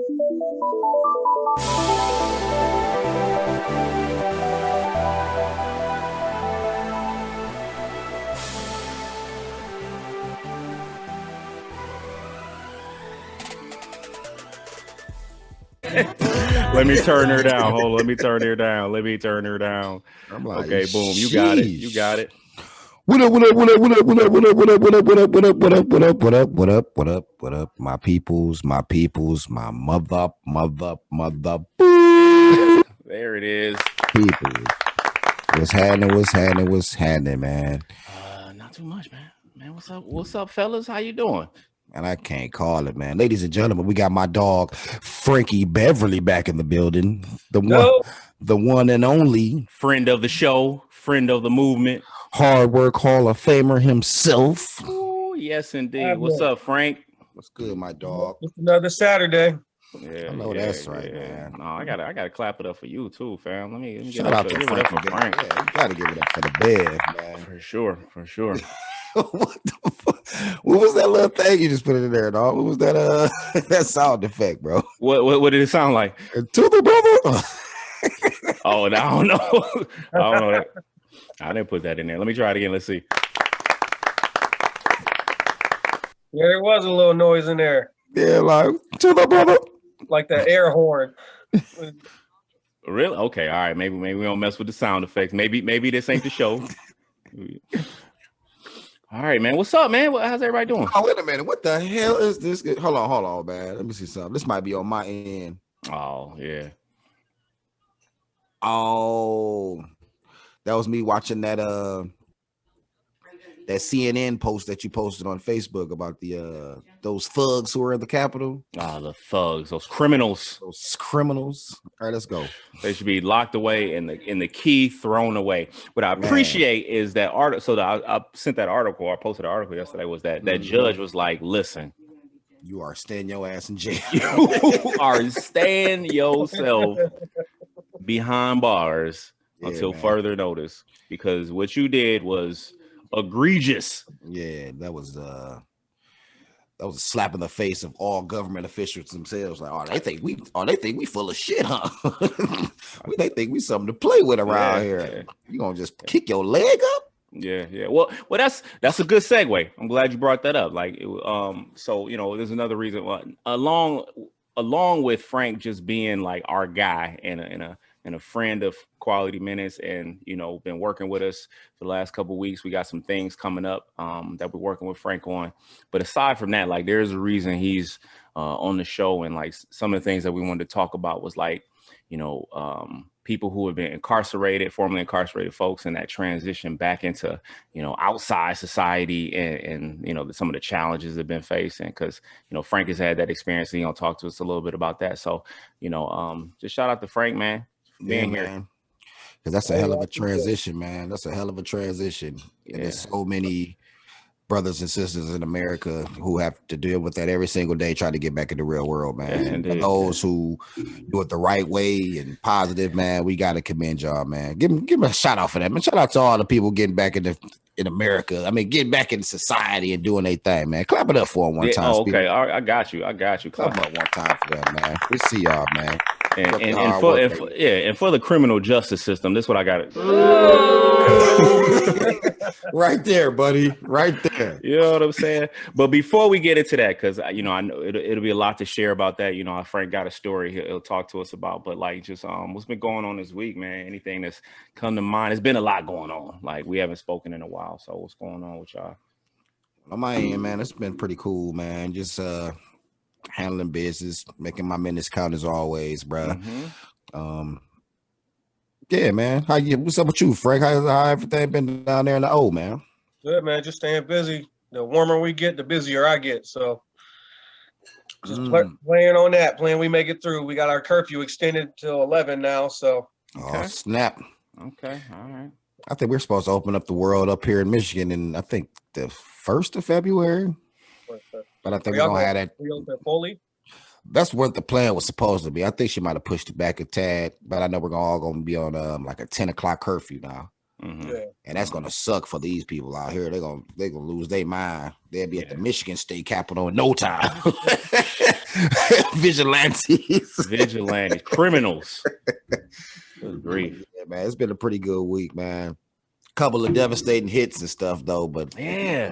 Let me turn her down. Hold on. Let me turn her down. I'm like, okay, boom. You got it. You got it. What up, what up, what up, what up, what up, what up, what up, what up, what up, what up, what up, what up, what up, what up, what up, what up, my peoples, my mother. There it is. Peoples. What's happening, man? Not too much, man. Man, what's up, fellas? How you doing? And I can't call it, man. Ladies and gentlemen, we got my dog Frankie Beverly back in the building. The one and only friend of the show, friend of the movement, hard work Hall of Famer himself. Oh, yes, indeed. What's up, Frank? What's good, my dog? It's another Saturday. Yeah, I know that's right, man. No, I gotta clap it up for you too, fam. Let me shout out to Frank. Frank. Yeah, you gotta give it up for the bed, man. For sure. What the fuck? What was that little thing you just put in there, dog? What was that that sound effect, bro? What did it sound like? To the brother. Oh, I don't know. I don't know that. I didn't put that in there. Let me try it again. Let's see. Yeah, there was a little noise in there. Yeah, like to the brother. Like the air horn. Really? Okay, all right. Maybe we don't mess with the sound effects. Maybe this ain't the show. All right, man. What's up, man? How's everybody doing? Oh, wait a minute. What the hell is this? Hold on, man. Let me see something. This might be on my end. Oh, yeah. Oh, that was me watching that CNN post that you posted on Facebook about the those thugs who were in the Capitol. The thugs, those criminals. All right, let's go. They should be locked away and the key thrown away. What I appreciate is that article. So I sent that article. I posted an article yesterday. Was that judge was like, listen, you are staying your ass in jail. You are staying yourself behind bars until further notice, because what you did was egregious. Yeah, that was a slap in the face of all government officials themselves. Like, they think we full of shit, huh? They think we something to play with around here. You gonna just kick your leg up? Yeah. Well, that's a good segue. I'm glad you brought that up. Like, so there's another reason. Along with Frank just being like our guy and a friend of Quality Minutes, and been working with us for the last couple of weeks. We got some things coming up that we're working with Frank on. But aside from that, like, there's a reason he's on the show, and like some of the things that we wanted to talk about was like, people who have been formerly incarcerated folks, and that transition back into outside society, and some of the challenges they've been facing, because Frank has had that experience, and he's gonna talk to us a little bit about that. So just shout out to Frank, man, for being here, man. Because that's a hell of a transition, man. That's a hell of a transition. And there's so many brothers and sisters in America who have to deal with that every single day, trying to get back in the real world, man. Yes, and for those who do it the right way and positive, man, we got to commend y'all, man. Give them a shout out for that, man. Shout out to all the people getting back in America. I mean, getting back in society and doing their thing, man. Clap it up for them one time. Oh, okay, all right, I got you. Clap up one time for that, man. We see y'all, man. And for the criminal justice system, this is what I got it. Right there, buddy. Right there. You know what I'm saying? But before we get into that, because I know it'll be a lot to share about that. Frank got a story he'll talk to us about. But like, just what's been going on this week, man? Anything that's come to mind? There's been a lot going on. Like, we haven't spoken in a while. So what's going on with y'all? On my end, man, it's been pretty cool, man. Just handling business, making my minutes count as always, bro. Mm-hmm. Yeah, man. What's up with you, Frank? How everything been down there in the O, man? Good, man. Just staying busy. The warmer we get, the busier I get. So just playing on that. Playing we make it through. We got our curfew extended till 11 now. So snap. Okay, all right. I think we're supposed to open up the world up here in Michigan, and I think the 1st of February. But I think we're gonna have that. We open fully. That's what the plan was supposed to be. I think she might have pushed it back a tad, but I know we're all gonna be on like a 10 o'clock curfew now. Mm-hmm. Yeah. And that's gonna suck for these people out here. They're gonna lose their mind. They'll be at the Michigan State Capitol in no time. Vigilantes, criminals. Good grief. Yeah, man, it's been a pretty good week, man. Couple of devastating hits and stuff though, but yeah,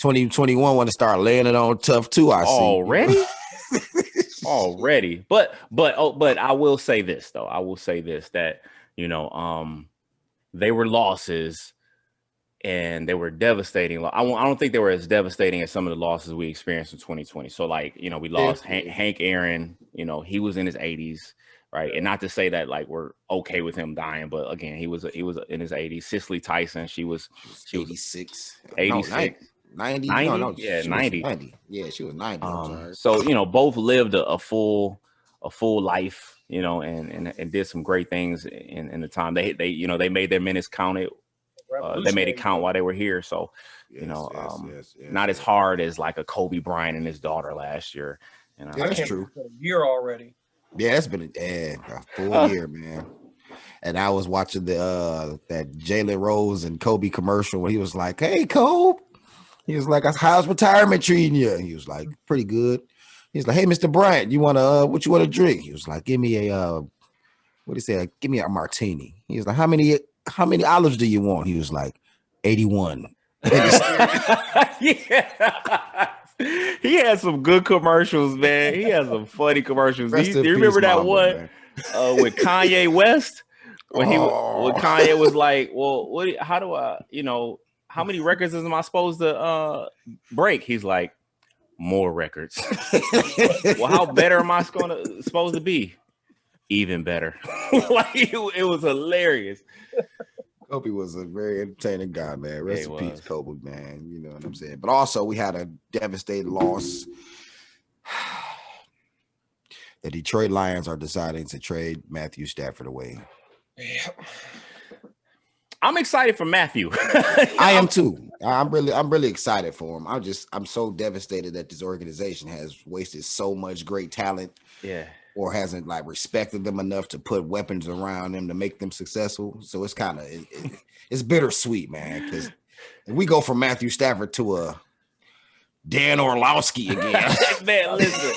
2021 want to start laying it on tough too. I already. Already, but I will say this though. I will say this that they were losses and they were devastating. I don't think they were as devastating as some of the losses we experienced in 2020. So like we lost Hank Aaron. He was in his 80s. Right. And not to say that like we're okay with him dying, but again, he was in his 80s. Cicely Tyson, she was 86. 86. 90? 90? No, yeah, 90. 90. Yeah, she was 90. So both lived a full life, and did some great things in the time. They made their minutes counted. They made it count while they were here. So, not as hard as like a Kobe Bryant and his daughter last year. That's true. A year already. Yeah, it's been a full year, man. And I was watching that Jalen Rose and Kobe commercial where he was like, "Hey, Kobe," he was like, "How's retirement treating you?" He was like, "Pretty good." He's like, "Hey, Mr. Bryant, what you want to drink?" He was like, "Give me a what do you say? Give me a martini." He was like, "How many olives do you want?" He was like, 81. Yeah. He had some good commercials, man. He had some funny commercials. Do you remember that one with Kanye West? When Kanye was like, "Well, how do I, how many records am I supposed to break?" He's like, "More records." Well, how better am I supposed to be? Even better. Like it was hilarious. Kobe was a very entertaining guy, man. Rest in peace, Kobe, man. You know what I'm saying? But also, we had a devastating loss. The Detroit Lions are deciding to trade Matthew Stafford away. Yeah. I'm excited for Matthew. I am too. I'm really excited for him. I'm so devastated that this organization has wasted so much great talent. Yeah. Or hasn't like respected them enough to put weapons around them to make them successful. So it's kind of it's bittersweet, man. Because we go from Matthew Stafford to a Dan Orlovsky again. Man, listen.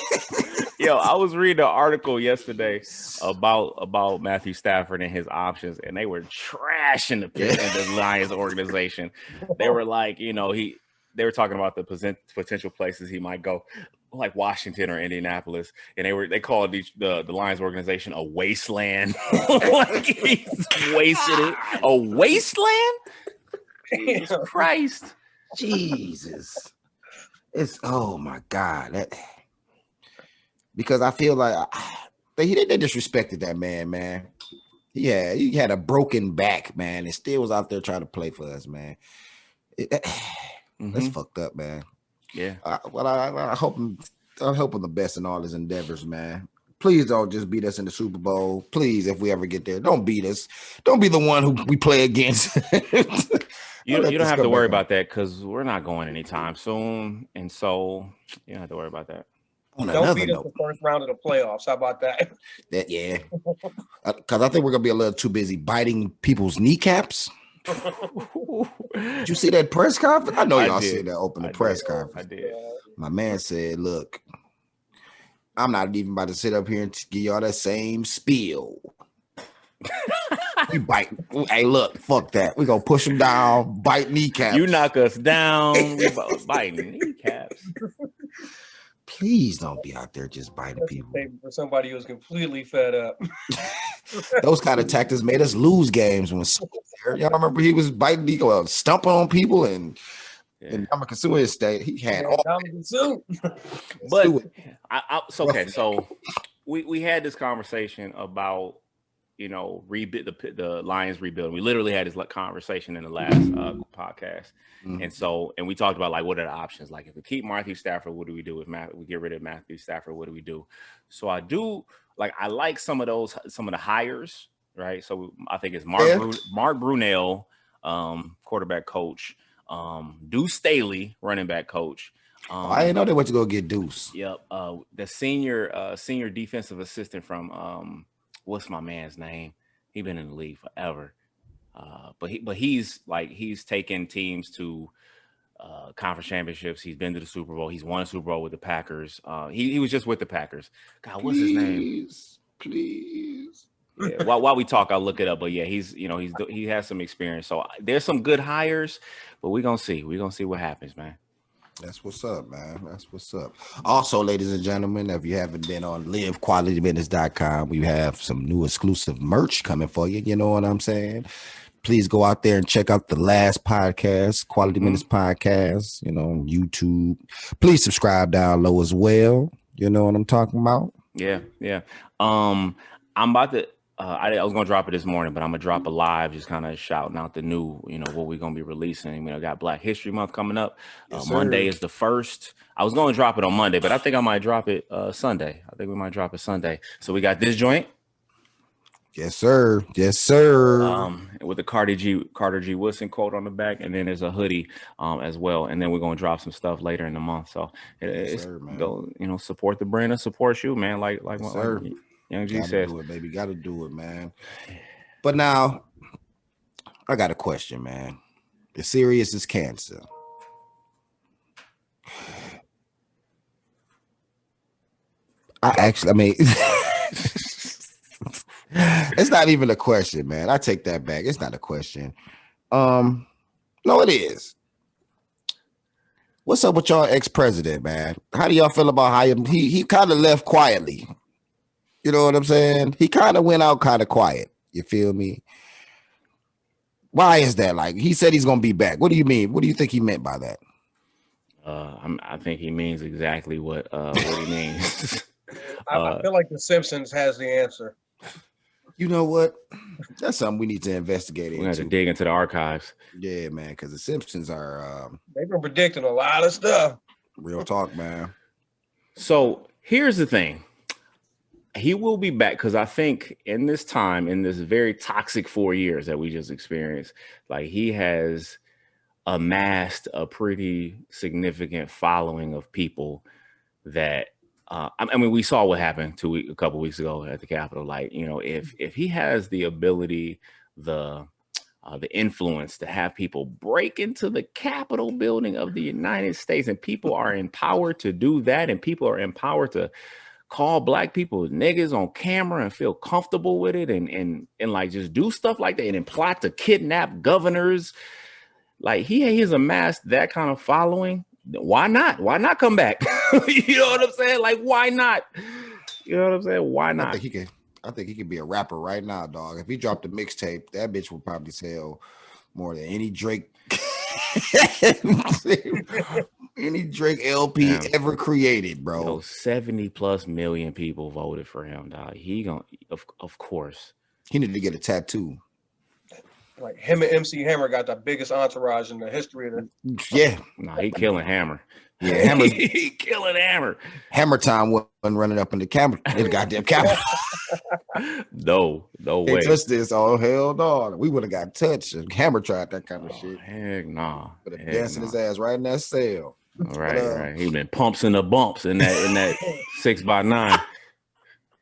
Yo, I was reading an article yesterday about Matthew Stafford and his options, and they were trashing the Lions organization. They were like, they were talking about the potential places he might go, like Washington or Indianapolis, and they called the Lions organization a wasteland. Like he's wasted it. A wasteland? Jesus Christ. Jesus. It's oh my God. Because I feel like they disrespected that man. Yeah, he had a broken back, man, and still was out there trying to play for us, man. That's fucked up, man. Yeah. Well, I hope I'm hoping the best in all his endeavors, man. Please don't just beat us in the Super Bowl. Please, if we ever get there, don't beat us. Don't be the one who we play against. You don't have to worry about that because we're not going anytime soon, and so you don't have to worry about that. Don't beat us the first round of the playoffs. How about that? Yeah, because I think we're gonna be a little too busy biting people's kneecaps. Did you see that press conference? I know y'all see that opening press conference. I did. My man said, "Look, I'm not even about to sit up here and give y'all that same spiel. We bite. Hey, look, fuck that. We gonna push them down, bite kneecaps. You knock us down, we biting kneecaps. Please don't be out there just biting people. For somebody who's completely fed up. Those kind of tactics made us lose games when y'all remember he was biting, stumping on people and Consumer Estate. He had all. But okay. So we had this conversation about the Lions rebuilding. We literally had this conversation in the last podcast. And we talked about like what are the options? Like if we keep Matthew Stafford, what do we do? If we get rid of Matthew Stafford, what do we do? So I like some of the hires, right? So I think it's Mark Brunell, quarterback coach, Deuce Staley, running back coach. I didn't know they went to go get Deuce. Yep. The senior defensive assistant from what's my man's name? He's been in the league forever. But he's taken teams to conference championships. He's been to the Super Bowl. He's won a Super Bowl with the Packers. He was just with the Packers. God, what's his name? Please. Yeah, while we talk, I'll look it up. But yeah, he has some experience. So there's some good hires, but we're gonna see. We're gonna see what happens, man. That's what's up, man. That's what's up. Also, ladies and gentlemen, if you haven't been on livequalitybusiness.com, we have some new exclusive merch coming for you. You know what I'm saying? Please go out there and check out the last podcast, Quality Minutes Podcast, you know, on YouTube. Please subscribe down low as well. You know what I'm talking about? Yeah. I'm about to I was gonna drop it this morning, but I'm gonna drop a live, just kind of shouting out the new, what we're gonna be releasing. Got Black History Month coming up. Yes, Monday is the 1st. I was gonna drop it on Monday, but I think I might drop it Sunday. I think we might drop it Sunday. So we got this joint. Yes, sir. With the Carter G. Woodson quote on the back, and then there's a hoodie as well. And then we're gonna drop some stuff later in the month. So go, support the brand and support you, man. Like Young G says, do it, baby. Gotta do it, man. But now I got a question, man. As serious as cancer. It's not even a question, man. I take that back. It's not a question. No, it is. What's up with y'all ex-president, man? How do y'all feel about how he kind of left quietly? You know what I'm saying? He kind of went out kind of quiet. You feel me? Why is that? Like, he said he's gonna be back. What do you mean? What do you think he meant by that? I think he means exactly what he means. I feel like The Simpsons has the answer. You know what? That's something we need to investigate. We have to dig into the archives. Yeah, man, because the Simpsons are they've been predicting a lot of stuff. Real talk, man. So here's the thing. He will be back, because I think in this very toxic 4 years that we just experienced, like, he has amassed a pretty significant following of people that we saw what happened a couple weeks ago at the Capitol. Like, if he has the ability, the influence to have people break into the Capitol building of the United States, and people are empowered to do that, and people are empowered to call black people niggas on camera and feel comfortable with it, and like just do stuff like that, and then plot to kidnap governors. Like, he has amassed that kind of following. Why not? Why not come back? You know what I'm saying? Like, why not? You know what I'm saying? Why not? I think he could be a rapper right now, dog. If he dropped a mixtape, that bitch would probably sell more than any Drake LP ever created, bro. 70+ million people voted for him, dog. He gonna, of course. He needed to get a tattoo. Like, him and MC Hammer got the biggest entourage in the history of the. Yeah. No, he killing Hammer. Yeah, Hammer. He killing Hammer. Hammer time wasn't running up in the camera. The goddamn camera. No way. They touched this. Oh, hell no. We would have got touched. Hammer tried that kind of shit. Heck nah. But dancing his ass right in that cell. Right. He been pumps and the bumps in that 6x9.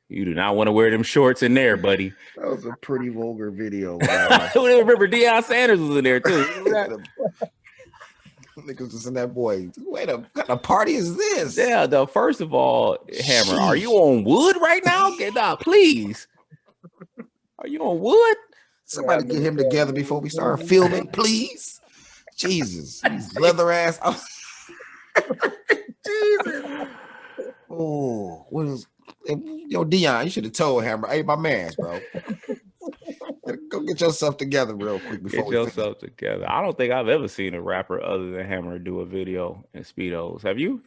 You do not want to wear them shorts in there, buddy. That was a pretty vulgar video. I remember Deion Sanders was in there too. Niggas was in that boy. Wait, what kind of party is this? Yeah, first of all, Hammer, are you on wood right now? Get out, please. Are you on wood? Somebody get him together before we start filming, please. Jesus, leather ass. Jesus. Oh, what is? Yo, Deion, you should have told Hammer, hey, my man's, bro. Go get yourself together real quick before get yourself together. I don't think I've ever seen a rapper other than Hammer do a video in Speedos. Have you?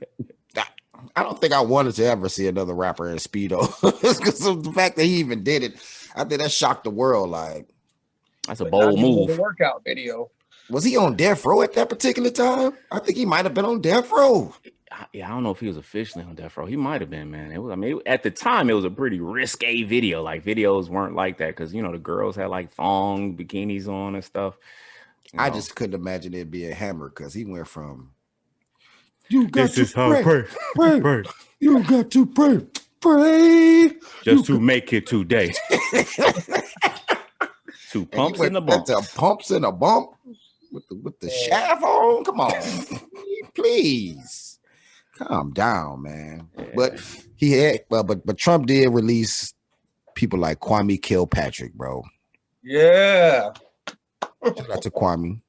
I don't think I wanted to ever see another rapper in Speedos because of the fact that he even did it. I think that shocked the world. Like, that's a bold move. The workout video. Was he on death row at that particular time? I think he might have been on death row. Yeah, I don't know if he was officially on death row. He might have been, man. At the time, it was a pretty risque video. Like, videos weren't like that because, the girls had like thong bikinis on and stuff. I just couldn't imagine it being Hammer because he went from you got this to pray. You got to pray just to make it today. To pumps and a bump. Pumps and a bump with the shaft on. Come on. please calm down, man. Yeah. But he had, but Trump did release people like Kwame Kilpatrick, bro. Yeah. Shout out to Kwame.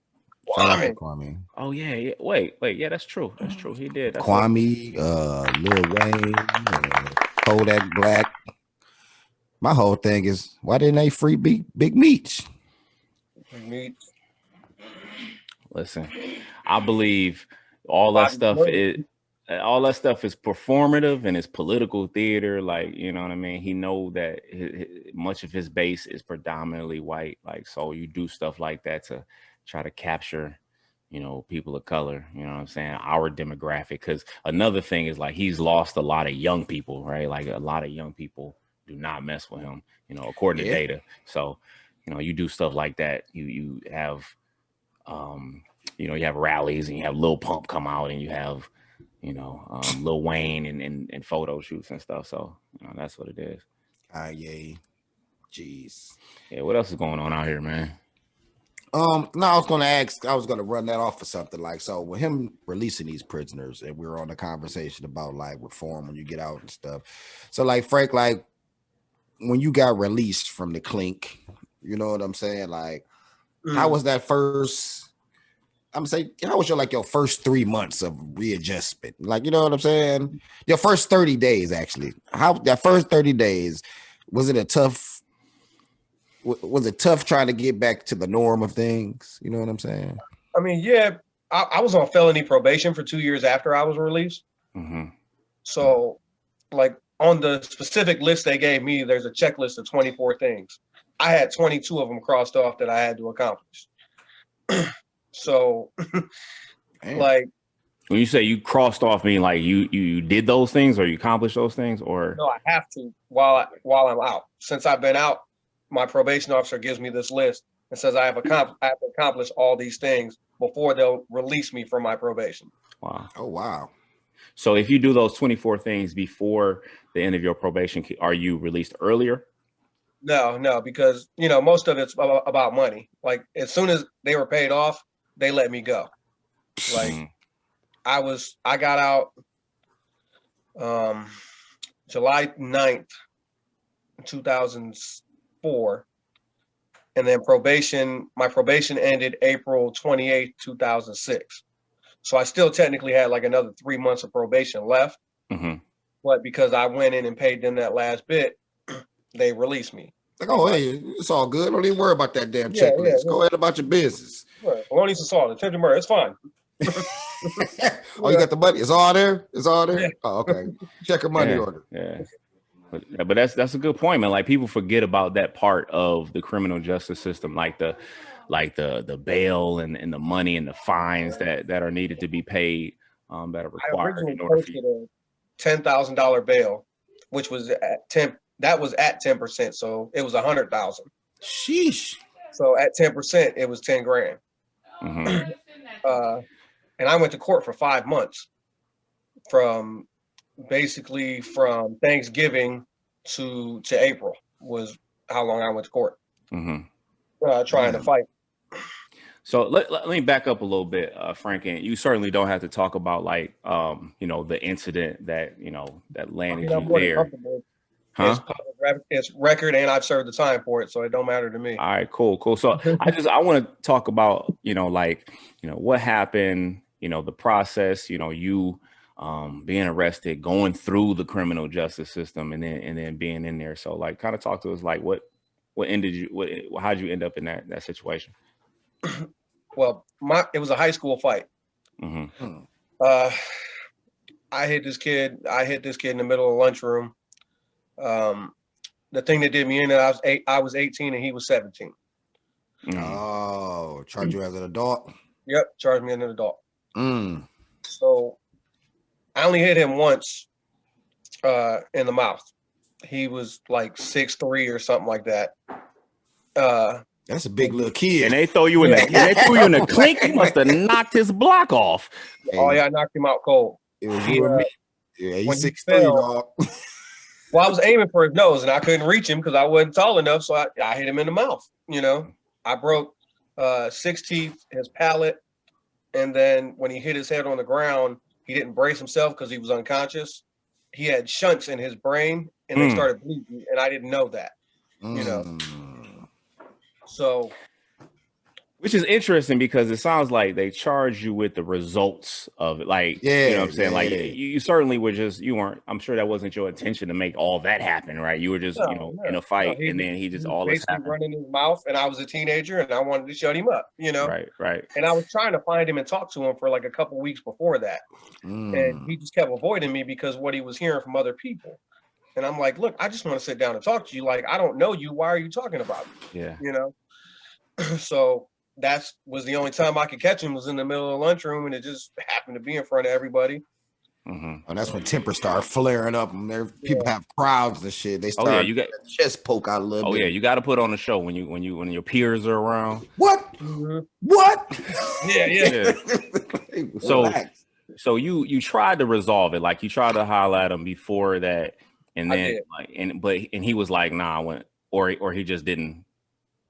Shout out to Kwame. Oh yeah. Wait. Yeah, that's true. That's true. He did. That's Kwame, Lil Wayne, Kodak Black. My whole thing is, why didn't they free Big Meech? Listen, I believe all that stuff is performative and it's political theater. Like, you know what I mean? He know that much of his base is predominantly white. Like, so you do stuff like that to try to capture, you know, people of color, you know what I'm saying? Our demographic. Because another thing is, like, he's lost a lot of young people, right? Like, a lot of young people do not mess with him, you know, according to data. So, you know, you do stuff like that. You have, you know, you have rallies and you have Lil Pump come out and you have, you know, Lil Wayne and photo shoots and stuff. So, you know, that's what it is. Kanye. Jeez. Yeah, what else is going on out here, man? No, I was gonna run that off for something like, so with him releasing these prisoners, and we were on a conversation about like reform when you get out and stuff. So like, Frank, like when you got released from the clink, you know what I'm saying? Like, how was that first? I'm saying, how was your first 3 months of readjustment? Like, you know what I'm saying? Your first 30 days, actually. How that first 30 days, was it tough trying to get back to the norm of things? You know what I'm saying? I mean, yeah, I was on felony probation for 2 years after I was released. Mm-hmm. So, like, on the specific list they gave me, there's a checklist of 24 things. I had 22 of them crossed off that I had to accomplish. So, like, when you say you crossed off, mean like you did those things or you accomplished those things, or no, I have to while I'm out. Since I've been out, my probation officer gives me this list and says I have accomplished all these things before they'll release me from my probation. Wow. Oh, wow. So if you do those 24 things before the end of your probation, are you released earlier? No, because, you know, most of it's about money. Like, as soon as they were paid off, they let me go. Like, I got out July 9th, 2004. And then my probation ended April 28th, 2006. So I still technically had like another 3 months of probation left. Mm-hmm. But because I went in and paid them that last bit, they released me. Like, oh, hey, it's all good. Don't even worry about that damn checklist. Yeah. Go ahead about your business. Right. Bologna's assault, attempted murder. It's fine. Oh, you got the money. It's all there. Yeah. Oh, okay. Check your money order. Yeah. But that's a good point, man. Like, people forget about that part of the criminal justice system, like the bail and the money and the fines that are needed to be paid, that are required. I originally posted a $10,000 bail, which was at 10. That was at 10%, so it was 100,000. Sheesh. So at 10%, it was 10 grand. Mm-hmm. And I went to court for 5 months, from Thanksgiving to April was how long I went to court. Mm-hmm. Trying to fight. So let me back up a little bit, Frank, and you certainly don't have to talk about, like, you know, the incident that, you know, that landed you there. Huh? It's record, and I've served the time for it, so it don't matter to me. All right, cool. So I want to talk about, you know, like, you know, what happened, you know, the process, you know, you being arrested, going through the criminal justice system, and then being in there. So, like, kind of talk to us, like, how'd you end up in that situation? Well, it was a high school fight. Mm-hmm. I hit this kid in the middle of the lunchroom. The thing that did me in it, I was 18 and he was 17. Oh, charged you as an adult? Yep, charged me as an adult. So I only hit him once in the mouth. He was like 6'3" or something like that. That's a big little kid. And they throw you in the clink. You must have knocked his block off. Oh yeah, I knocked him out cold. It was you and me. Yeah, he's 6'3", dog. Well, I was aiming for his nose and I couldn't reach him because I wasn't tall enough. So I hit him in the mouth. You know, I broke 6 teeth, his palate, And then when he hit his head on the ground, he didn't brace himself because he was unconscious. He had shunts in his brain and they started bleeding. And I didn't know that, you know. So, which is interesting because it sounds like they charge you with the results of it. Like, you know what I'm saying? Like, you certainly were you weren't, I'm sure that wasn't your intention to make all that happen, right? You were just, in a fight, and then he all this happened. Running his mouth, and I was a teenager, and I wanted to shut him up, you know? Right. And I was trying to find him and talk to him for like a couple weeks before that. And he just kept avoiding me because what he was hearing from other people. And I'm like, look, I just want to sit down and talk to you. Like, I don't know you. Why are you talking about me? Yeah. You know? So that was the only time I could catch him was in the middle of the lunchroom, and it just happened to be in front of everybody. And that's when tempers start flaring up, and people have crowds and shit. They start you got chest poke out a little bit. Yeah, you got to put on the show when your peers are around. What? What? Yeah. So you tried to resolve it, like you tried to holler at him before that, and then he was like, nah, I went, or he just didn't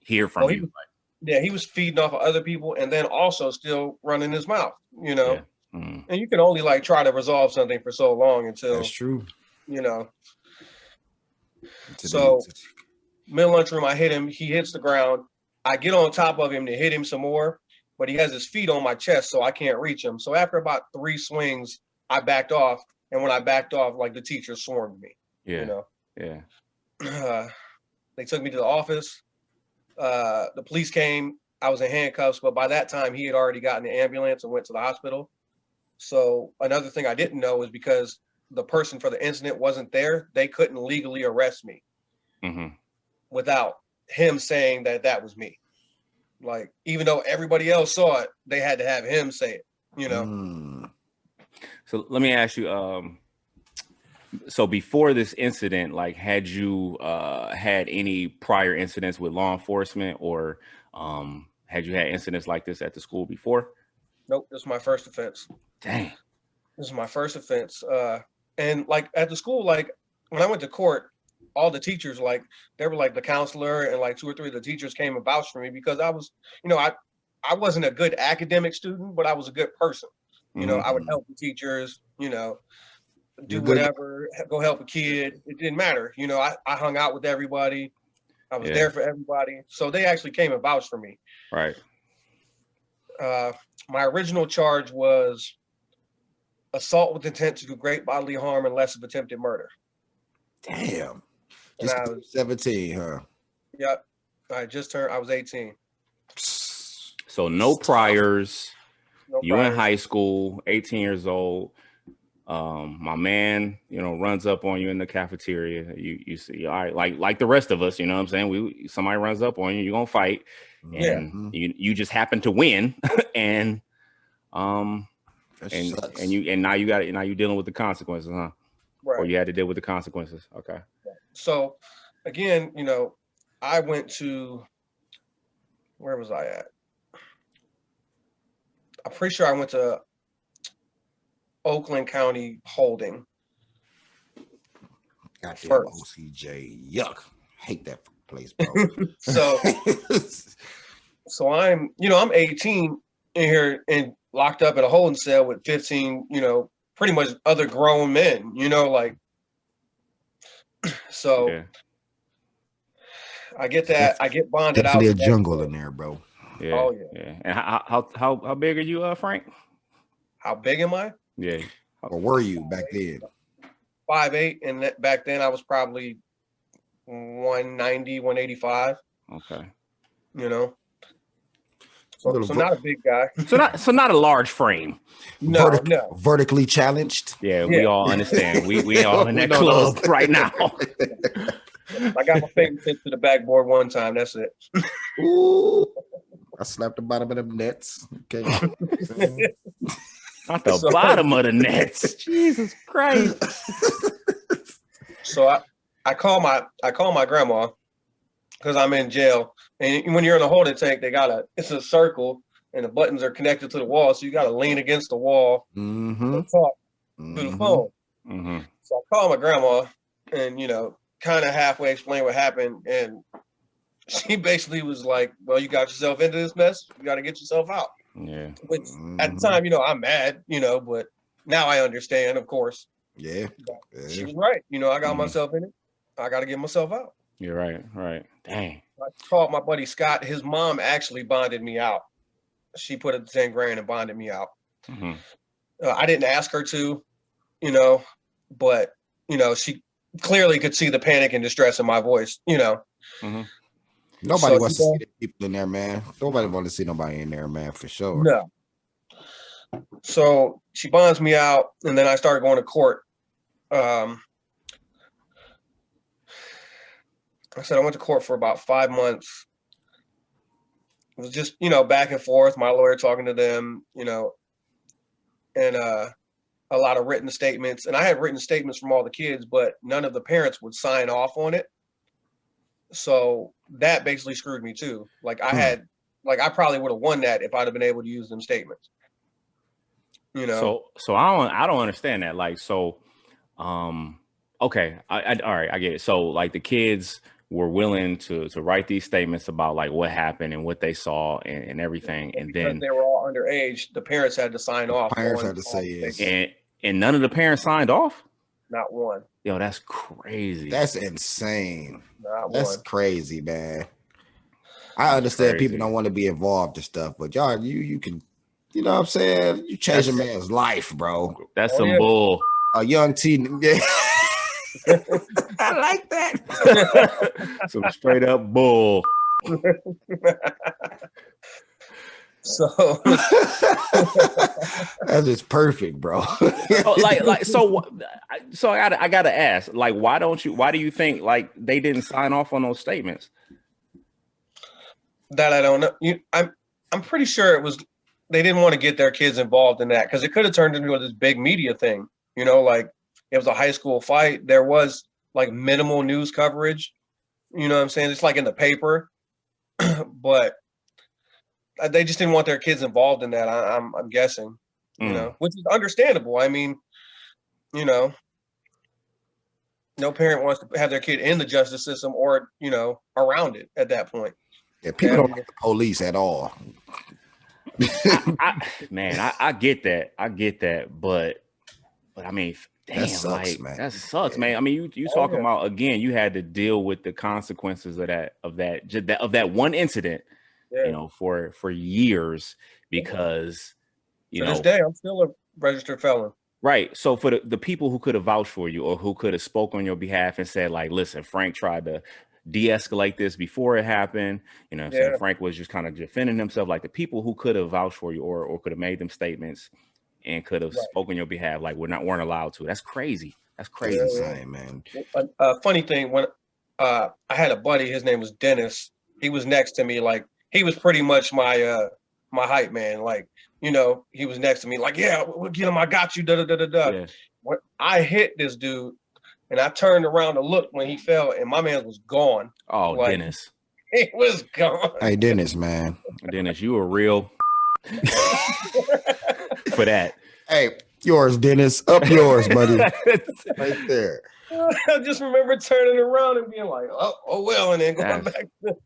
hear from you. He was feeding off of other people and then also still running his mouth, you know. Yeah. And you can only like try to resolve something for so long until that's true, you know. So middle lunchroom, I hit him. He hits the ground. I get on top of him to hit him some more, but he has his feet on my chest, so I can't reach him. So after about 3 swings, I backed off, and when I backed off, like the teacher swarmed me. Yeah. You know. Yeah. They took me to the office. The police came. I was in handcuffs, but by that time he had already gotten the ambulance and went to the hospital. So another thing I didn't know is because the person for the incident wasn't there, they couldn't legally arrest me without him saying that was me. Like, even though everybody else saw it, they had to have him say it, you know? So let me ask you, so before this incident, like, had you had any prior incidents with law enforcement, or had you had incidents like this at the school before? Nope, this is my first offense. Dang. This is my first offense. And like at the school, like when I went to court, all the teachers, like they were like the counselor and like 2 or 3 of the teachers came and vouched for me because I was, you know, I wasn't a good academic student, but I was a good person. You know, I would help the teachers, you know, do whatever, go help a kid. It didn't matter. You know, I hung out with everybody. I was there for everybody. So they actually came and vouched for me. Right. My original charge was assault with intent to do great bodily harm unless of attempted murder. Damn. Just 17, huh? Yep. I was 18. So no priors. You in high school, 18 years old. My man, you know, runs up on you in the cafeteria. You see, all right, like the rest of us, you know what I'm saying? Somebody runs up on you, you're gonna fight, and you just happen to win, and now you're dealing with the consequences, huh? Right. Or you had to deal with the consequences. Okay. So again, you know, I went to, where was I at? I'm pretty sure I went to Oakland County Holding. Goddamn OCJ. Yuck. Hate that place, bro. So I'm 18 in here and locked up in a holding cell with 15, you know, pretty much other grown men, you know, like, so I get that. I get bonded out. Definitely a jungle in there, bro. Yeah. Oh yeah. And how big are you, Frank? How big am I? Yeah. Or were you back then? 5'8", and back then I was probably 190, 185. Okay. You know. So not a big guy. So not a large frame. No. Vertically challenged. Yeah, we all understand. We all in that club right now. I got my fingertips to the backboard one time. That's it. Ooh. I slapped the bottom of them nets. Okay. Not the bottom of the nets. Jesus Christ. So I call my grandma because I'm in jail. And when you're in a holding tank, it's a circle and the buttons are connected to the wall. So you got to lean against the wall and talk through the phone. So I call my grandma and, you know, kind of halfway explain what happened. And she basically was like, well, you got yourself into this mess. You got to get yourself out. Yeah. Which at the time, I'm mad, but now I understand, of course. Yeah. She was right. I got myself in it. I got to get myself out. You're right. Right. Dang. I called my buddy Scott. His mom actually bonded me out. She put up 10 grand and bonded me out. I didn't ask her to, but, she clearly could see the panic and distress in my voice, Nobody wants to see the people in there, man. Nobody wants to see nobody in there, man, for sure. No. So she bonds me out, and then I started going to court. I said I went to court for about 5 months. It was just, back and forth, my lawyer talking to them, and a lot of written statements. And I had written statements from all the kids, but none of the parents would sign off on it. So that basically screwed me too. Like I probably would have won that if I'd have been able to use them statements. So I don't understand that. Like, so, okay. All right. I get it. So like the kids were willing to write these statements about like what happened and what they saw and everything. And then they were all underage, the parents had to sign off. Parents had to say yes. And none of the parents signed off? Not one. Yo, that's crazy. That's insane. That's one. crazy, man. I understand people don't want to be involved in stuff, but y'all, you can, you know what I'm saying? You change a man's life, bro. That's some bull. A young teen. Yeah. I like that. Some straight up bull. So that's just perfect, bro. So I gotta ask, like, why do you think like they didn't sign off on those statements? That I don't know. I'm pretty sure it was they didn't want to get their kids involved in that because it could have turned into this big media thing. Like it was a high school fight. There was like minimal news coverage. You know what I'm saying? It's like in the paper, but they just didn't want their kids involved in that. I'm guessing, which is understandable. I mean, no parent wants to have their kid in the justice system or, around it at that point. Yeah, people don't like the police at all. I get that. But I mean, damn, that sucks, man. That sucks, man. I mean, you talking about, again, you had to deal with the consequences of that one incident. For years because, to this day, I'm still a registered felon. Right. So for the people who could have vouched for you or who could have spoke on your behalf and said, like, listen, Frank tried to de-escalate this before it happened. Saying Frank was just kind of defending himself. Like the people who could have vouched for you or could have made them statements and could have spoken on your behalf, like weren't allowed to. That's crazy. That's crazy, man. A funny thing, when I had a buddy, his name was Dennis. He was next to me, like, he was pretty much my hype man. Like, he was next to me like, yeah, we'll get him. I got you. Yeah. When I hit this dude and I turned around to look when he fell and my man was gone. Oh, like, Dennis. He was gone. Hey, Dennis, man. Dennis, you were real for that. Hey, yours, Dennis. Up yours, buddy. Right there. I just remember turning around and being like, oh well, and then going back to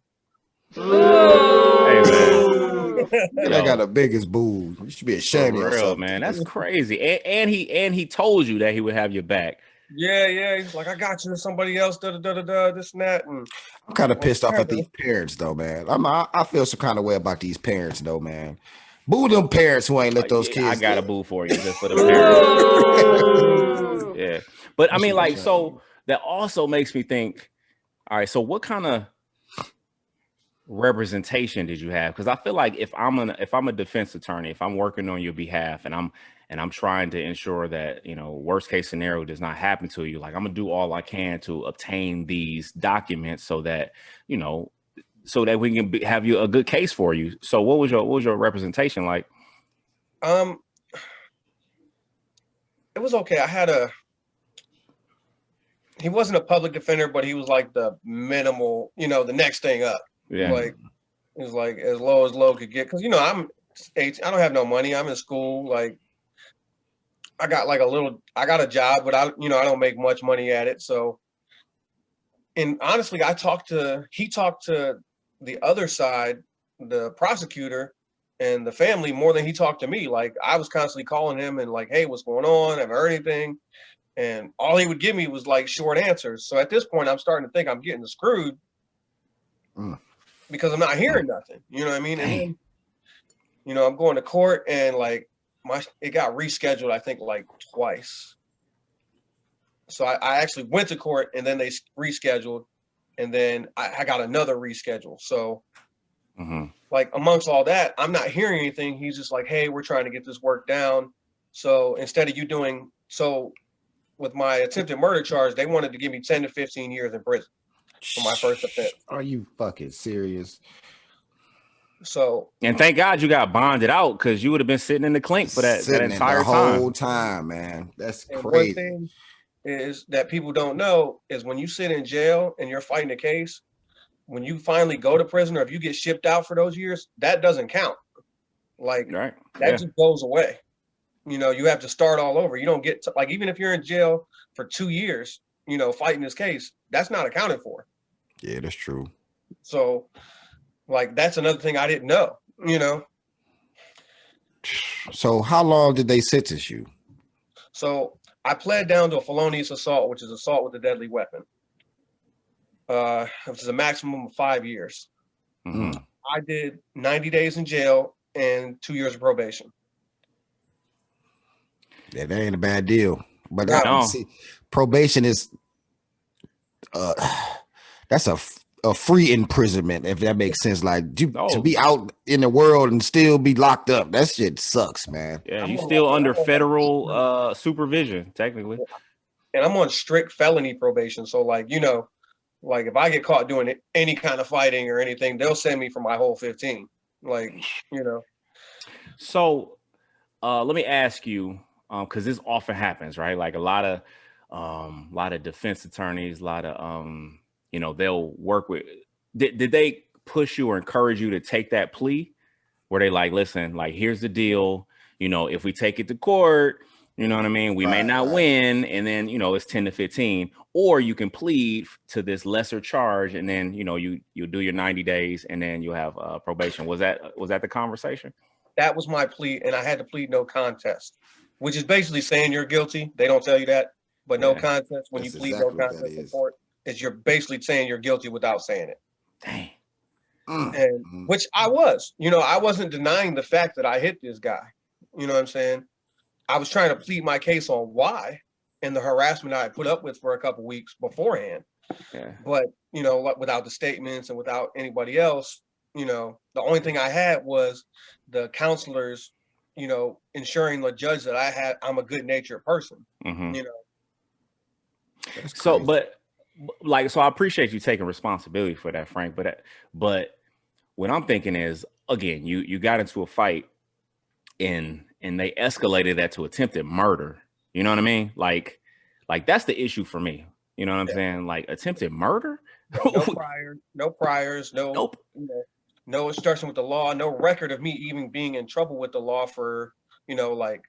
hey man, I got the biggest boo. You should be ashamed of yourself, man. That's crazy. And he told you that he would have your back. Yeah. He's like, I got you to somebody else. This and that. And I'm kind of pissed off at these parents, though, man. I feel some kind of way about these parents, though, man. Boo them parents who ain't let those kids. I got a boo for you just for the parents. Yeah, but I mean, like, so that also makes me think. All right, so what kind of representation did you have? Because I feel like if I'm a defense attorney, if I'm working on your behalf and I'm trying to ensure that worst case scenario does not happen to you, like I'm gonna do all I can to obtain these documents so that so that we can have you a good case for you. So what was your representation like? It was okay. I had he wasn't a public defender, but he was like the minimal, the next thing up. Yeah. Like it was like as low could get. Cause I'm 18, I don't have no money. I'm in school. Like I got a job, but I don't make much money at it. So, and honestly, he talked to the other side, the prosecutor, And the family, more than he talked to me, like I was constantly calling him and like, hey, what's going on? Haven't heard anything. And all he would give me was like short answers. So at this point, I'm starting to think I'm getting screwed because I'm not hearing nothing. You know what I mean? And then, you know, I'm going to court and like it got rescheduled, I think like twice. So I actually went to court and then they rescheduled, and then I got another reschedule. So like amongst all that, I'm not hearing anything. He's just like, hey, we're trying to get this work down. So instead of you doing so with my attempted murder charge, they wanted to give me 10 to 15 years in prison for my first offense. Are you fucking serious? So, and thank God you got bonded out, because you would have been sitting in the clink for that entire whole time, man. That's crazy. One thing is that people don't know is when you sit in jail and you're fighting a case, when you finally go to prison or if you get shipped out for those years, that doesn't count. Like that just goes away. You know, you have to start all over. You don't get to, like, even if you're in jail for 2 years, you know, fighting this case, that's not accounted for. Yeah, that's true. So like, that's another thing I didn't know, you know? So how long did they sentence you? So I pled down to a felonious assault, which is assault with a deadly weapon. Which is a maximum of 5 years. I did 90 days in jail and 2 years of probation. Yeah, that ain't a bad deal. But see, probation is that's a free imprisonment, if that makes sense. Like to be out in the world and still be locked up, that shit sucks, man. Yeah, you still under federal supervision, technically. And I'm on strict felony probation. So like, you know, like if I get caught doing any kind of fighting or anything, they'll send me for my whole 15. Like, you know. So let me ask you, because this often happens, right? Like a lot of defense attorneys, a lot of you know, they'll work with. Did they push you or encourage you to take that plea? Where they like, listen, like here's the deal. You know, if we take it to court, you know what I mean? We may not win, and then, you know, it's 10 to 15. Or you can plead to this lesser charge, and then, you know, you do your 90 days, and then you'll have probation. Was that the conversation? That was my plea, and I had to plead no contest, which is basically saying you're guilty. They don't tell you that, but no contest, when you plead no contest in court, is you're basically saying you're guilty without saying it. Dang. And which I was. You know, I wasn't denying the fact that I hit this guy. You know what I'm saying? I was trying to plead my case on why and the harassment I put up with for a couple weeks beforehand. But, you know, without the statements and without anybody else, you know, the only thing I had was the counselors, you know, ensuring the judge that I'm a good natured person, you know. So, but like, so I appreciate you taking responsibility for that, Frank. But what I'm thinking is, again, you got into a fight and they escalated that to attempted murder. You know what I mean? Like that's the issue for me. You know what I'm saying? Like attempted murder? No priors, no, you know, no instruction with the law, no record of me even being in trouble with the law for, you know, like,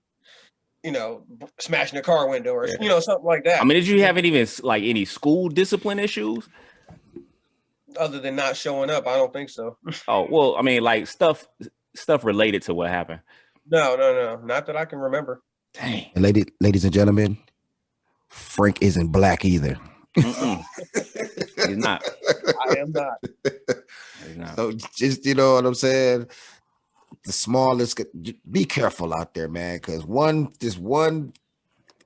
you know, smashing a car window or, you know, something like that. I mean, did you have any school discipline issues? Other than not showing up, I don't think so. Oh, well, I mean, like stuff related to what happened. No, not that I can remember. Dang. And ladies and gentlemen, Frank isn't black either. He's not. I am not. He's not. So just, you know what I'm saying? The smallest, be careful out there, man, because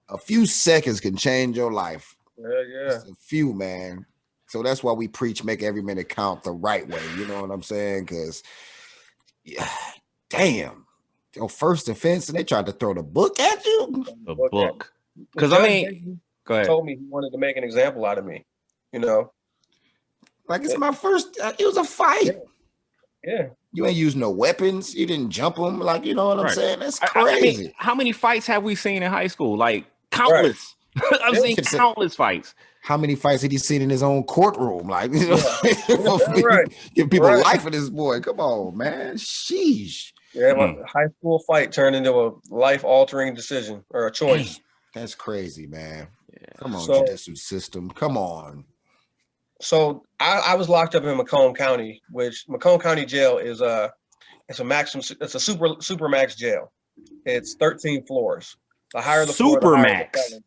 a few seconds can change your life. Yeah. Just a few, man. So that's why we preach, make every minute count the right way. You know what I'm saying? Because, damn, your first offense, and they tried to throw the book at you. The book. Because I mean, go ahead. Told me he wanted to make an example out of me. You know, like it's my first. It was a fight. Yeah. You ain't used no weapons. You didn't jump them. Like, you know what I'm saying? That's crazy. I mean, how many fights have we seen in high school? Like countless. Right. I've seen countless fights. How many fights had he seen in his own courtroom? Like, you know, give people life for this boy. Come on, man. Sheesh. Yeah, my high school fight turned into a life-altering decision or a choice. That's crazy, man. Yeah. Come on, judicial system. Come on. So I was locked up in Macomb County, which Macomb County Jail is It's a super max jail. It's 13 floors. The higher the floor, the Super higher max. the felony.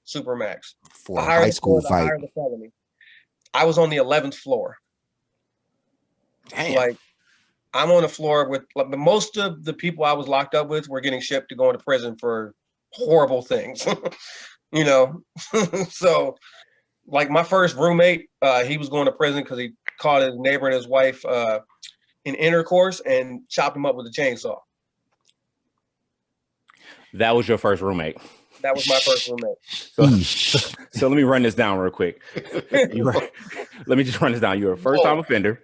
Super max. For The a higher high the school floor, the fight. higher the felony. I was on the 11th floor. Damn. Like, I'm on the floor with most of the people I was locked up with were getting shipped to go into prison for horrible things. You know, so like my first roommate, he was going to prison because he caught his neighbor and his wife in intercourse and chopped him up with a chainsaw. That was your first roommate. That was my first roommate. So let me run this down real quick. Let me just run this down. You're a first-time offender.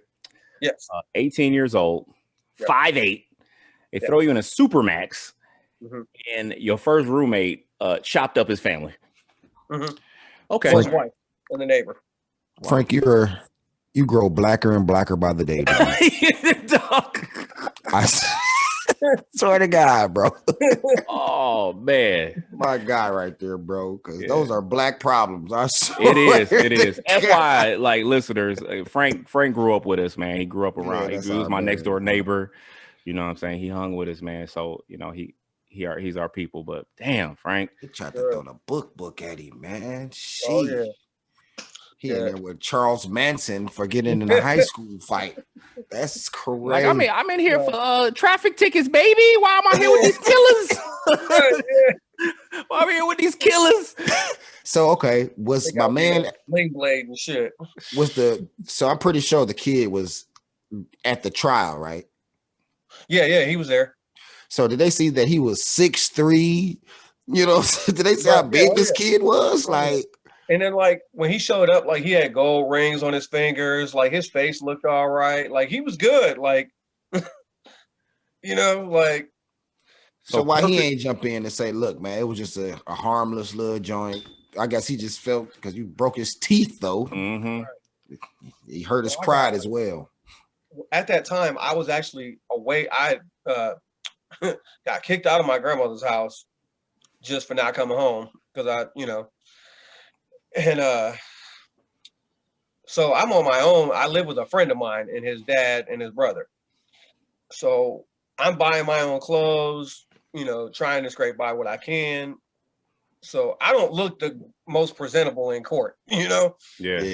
Yes. 18 years old, 5'8". They throw you in a supermax, and your first roommate chopped up his family. Okay. His wife and the neighbor. Frank, you grow blacker and blacker by the day, bro. I swear to God, bro. Oh man, my guy right there, bro. Because those are black problems. I swear it is. FYI, like listeners, Frank grew up with us, man. He grew up around. He was my next door neighbor. You know what I'm saying? He hung with us, man. So you know he's our people. But damn, Frank, he tried to throw the book at him, man. Sheesh. Oh yeah. He in there with Charles Manson for getting in a high school fight. That's crazy. Like I'm in here for traffic tickets, baby. Why am I here with these killers? Why am I here with these killers? So okay, was my man Bling blade and shit? So I'm pretty sure the kid was at the trial, right? Yeah, he was there. So did they see that he was 6'3"? You know, did they see how big this kid was? Like. And then, like, when he showed up, like, he had gold rings on his fingers. Like, his face looked all right. Like, he was good. Like, you know, like. So why he ain't jump in and say, look, man, it was just a harmless little joint. I guess he just felt because you broke his teeth, though. He hurt his pride as well. At that time, I was actually away. I got kicked out of my grandmother's house just for not coming home because and so I'm on my own. I live with a friend of mine and his dad and his brother. So I'm buying my own clothes, you know, trying to scrape by what I can. So I don't look the most presentable in court, you know? Yeah.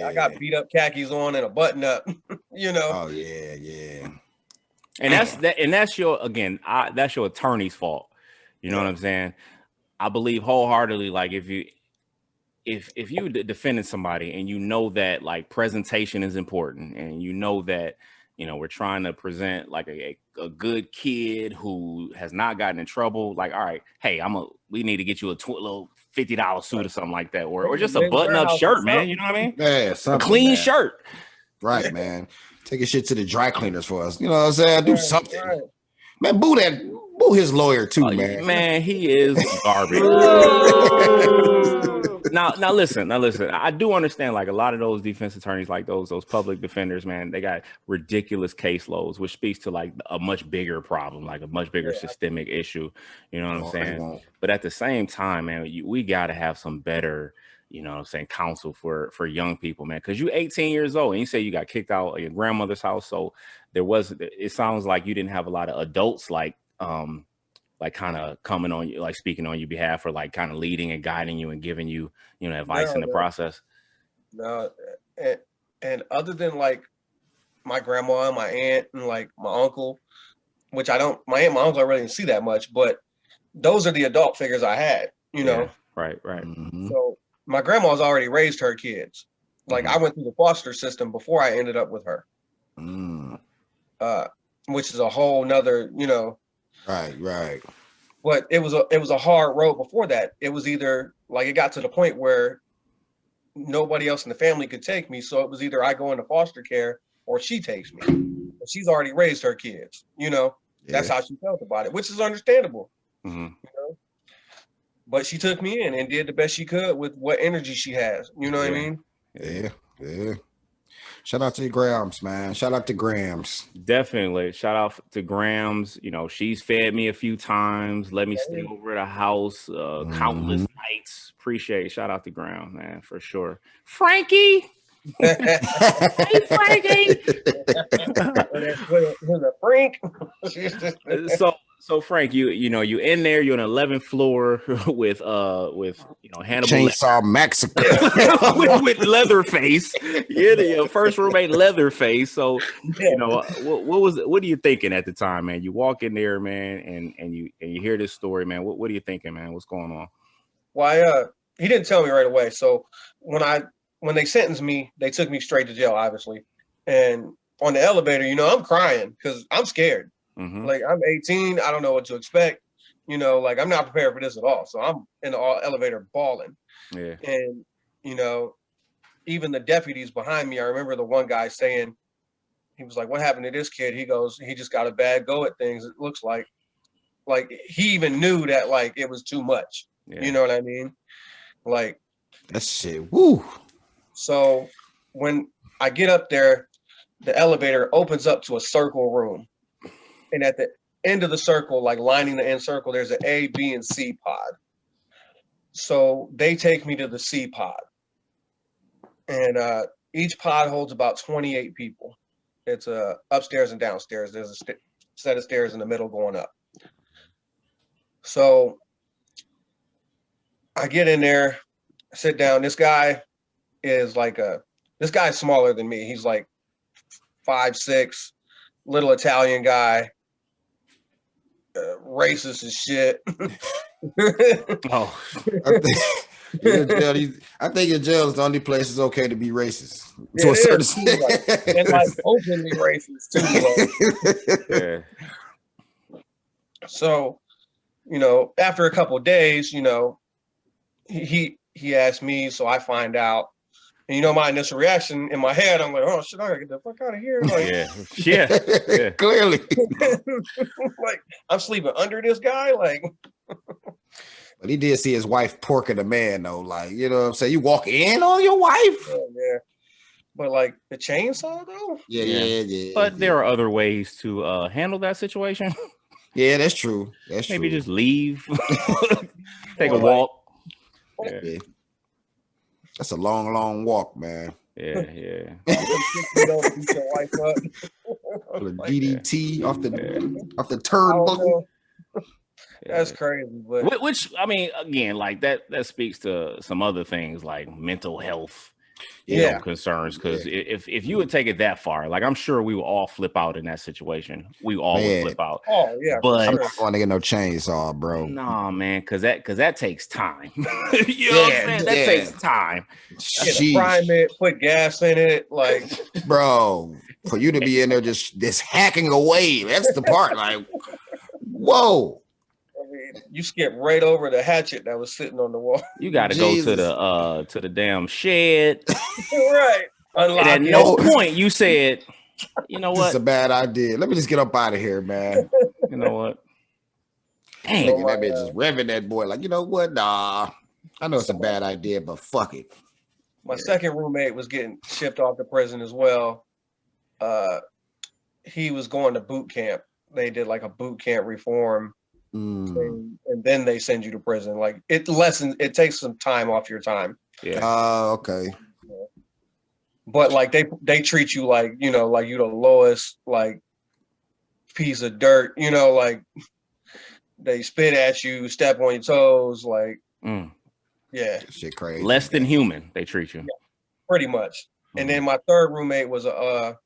I got beat up khakis on and a button up, you know? Oh yeah. And that's your that's your attorney's fault. You know what I'm saying? I believe wholeheartedly, like if you defending somebody and you know that like presentation is important and you know that, you know, we're trying to present like a good kid who has not gotten in trouble, like, all right, hey, we need to get you a little $50 suit or something like that, or just a button-up shirt, man. You know what I mean? Yeah, a clean shirt. Right, man. Take your shit to the dry cleaners for us. You know what I'm saying? Do something. Right. Man, boo his lawyer too, man. Man, he is garbage. Now listen. I do understand like a lot of those defense attorneys, like those public defenders, man, they got ridiculous caseloads, which speaks to like a much bigger problem, like a much bigger systemic issue. You know what I'm saying? But at the same time, man, we got to have some better, you know what I'm saying, counsel for young people, man, because you're 18 years old and you say you got kicked out of your grandmother's house. So it sounds like you didn't have a lot of adults like kind of coming on you, like speaking on your behalf, or like kind of leading and guiding you and giving you, you know, advice in the process. No, and other than like my grandma and my aunt and like my uncle, which my aunt and my uncle I really didn't see that much, but those are the adult figures I had, you know. Right. Mm-hmm. So my grandma's already raised her kids. Like I went through the foster system before I ended up with her. Which is a whole nother, you know. Right. But it was a hard road before that. It was either like it got to the point where nobody else in the family could take me. So it was either I go into foster care or she takes me. But she's already raised her kids, you know. That's how she felt about it, which is understandable. You know? But she took me in and did the best she could with what energy she has. You know what I mean? Yeah. Shout out to Grams, man. Shout out to Grams. Definitely. Shout out to Grams. You know, she's fed me a few times, let me stay over at a house countless nights. Appreciate it. Shout out to Grams, man, for sure. Frankie. Hey, Frankie. With a Frank. So Frank, you know you in there, you're on the 11th floor with Hannibal Chainsaw Massacre with Leatherface. You're the first roommate Leatherface. So you know what are you thinking at the time, man? You walk in there, man, and you hear this story, man. What are you thinking, man? What's going on? Why he didn't tell me right away. So when they sentenced me, they took me straight to jail, obviously. And on the elevator, I'm crying because I'm scared. Mm-hmm. Like, I'm 18, I don't know what to expect. Like, I'm not prepared for this at all. So I'm in the elevator bawling. Yeah. And even the deputies behind me, I remember the one guy saying, he was like, "What happened to this kid?" He goes, "He just got a bad go at things, it looks like." Like, he even knew that, like, it was too much. Yeah. You know what I mean? Like, that shit. Woo. So when I get up there, the elevator opens up to a circle room. And at the end of the circle, like lining the end circle, there's an A, B, and C pod. So they take me to the C pod. And each pod holds about 28 people. It's upstairs and downstairs. There's a set of stairs in the middle going up. So I get in there, sit down. This guy is this guy's smaller than me. He's like 5'6", little Italian guy, racist as shit. Oh, I think in jail is the only place it's okay to be racist. To a certain extent. And like openly racist too. Yeah. So, after a couple of days, he asked me, so I find out. And my initial reaction in my head, I'm like, "Oh shit, I gotta get the fuck out of here!" Like, yeah. Clearly. Like, I'm sleeping under this guy, like. But he did see his wife porking a man, though. Like, you know what I'm saying? You walk in on your wife? Yeah. But like the chainsaw, though? Yeah. But there are other ways to handle that situation. Yeah, that's true. Maybe just leave, take a walk. Yeah. That's a long, long walk, man. Yeah. DDT off the turd buckle. That's crazy. But which, I mean, again, like that speaks to some other things like mental health concerns. Because if you would take it that far, like, I'm sure we will all flip out in that situation. We all would flip out. Oh yeah, but I'm not going to get no chainsaw, bro. Nah, man, because that takes time. You know what I'm saying? That takes time. Prime it, put gas in it, like, bro. For you to be in there just hacking away, that's the part. Like, whoa. I mean, you skip right over the hatchet that was sitting on the wall. You got to go to the damn shed. Right. And at no point you said, you know what? This is a bad idea. Let me just get up out of here, man. You know what? Dang. That bitch just revving that boy. Like, you know what? Nah. I know it's a bad idea, but fuck it. My second roommate was getting shipped off to prison as well. He was going to boot camp. They did like a boot camp reform. And then they send you to prison. Like, it takes some time off your time. Yeah. Okay. But like they treat you like, like you the lowest like piece of dirt, like they spit at you, step on your toes, like shit crazy. Less than human, they treat you. Yeah, pretty much. And then my third roommate was a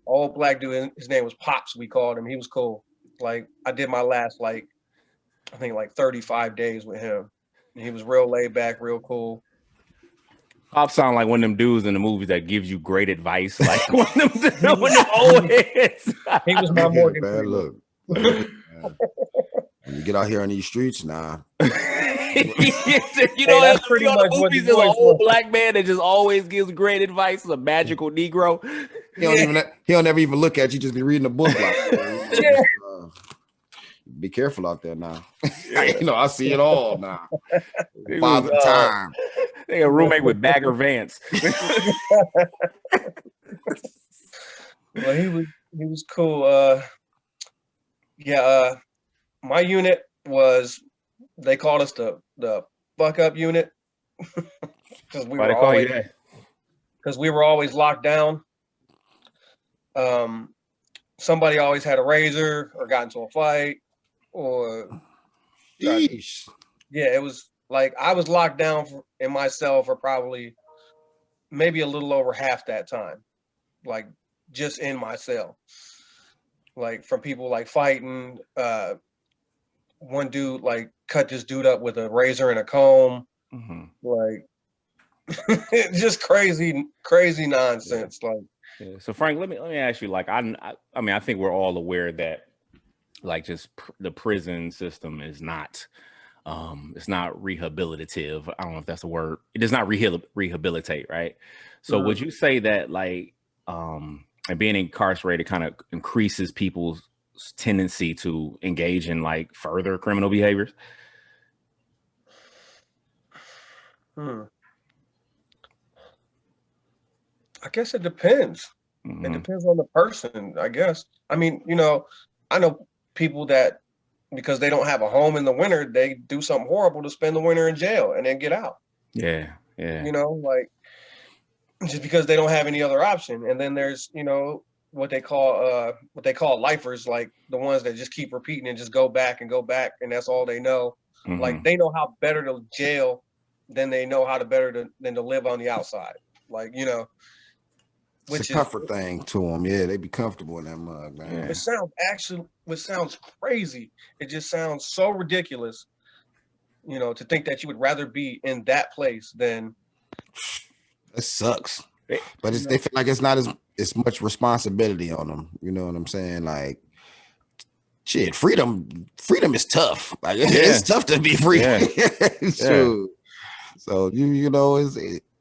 old black dude. His name was Pops, we called him. He was cool. Like, I did my last, like, I think like 35 days with him. And he was real laid back, real cool. Pop sound like one of them dudes in the movies that gives you great advice. Like one of them old heads. He was my mortgage. Man, look. When you get out here on these streets, nah. You know, that's pretty much movies. There's an old black man that just always gives great advice. A magical Negro. He'll never even look at you. Just be reading a book. Like, be careful out there now. I see it all now. Father time. They a roommate with Bagger Vance. Well, he was cool. My unit they called us the fuck up unit. Because we Why they call you that? because we were always locked down. Somebody always had a razor or got into a fight or Yeesh. yeah, it was like I was locked down in my cell for probably maybe a little over half that time, like just in my cell, like from people like fighting. One dude like cut this dude up with a razor and a comb, like just crazy nonsense. Yeah. Like, yeah. So Frank, let me ask you. Like, I mean, I think we're all aware that like just the prison system is not. It's not rehabilitative. I don't know if that's a word. It does not rehabilitate, right? So would you say that like and being incarcerated kind of increases people's tendency to engage in like further criminal behaviors? I guess it depends. It depends on the person, I guess. I mean, I know people that because they don't have a home in the winter, they do something horrible to spend the winter in jail and then get out. Yeah. Like just because they don't have any other option. And then there's, what they call lifers, like the ones that just keep repeating and just go back and and that's all they know. Like they know how better to jail than they know how to than to live on the outside. Like, It's a comfort thing to them. Yeah, they be comfortable in that mug, man. Which sounds crazy. It just sounds so ridiculous, to think that you would rather be in that place than. It sucks, but they feel like it's not as much responsibility on them. You know what I'm saying? Like, shit, freedom is tough. Like, it's tough to be free. Yeah. True. So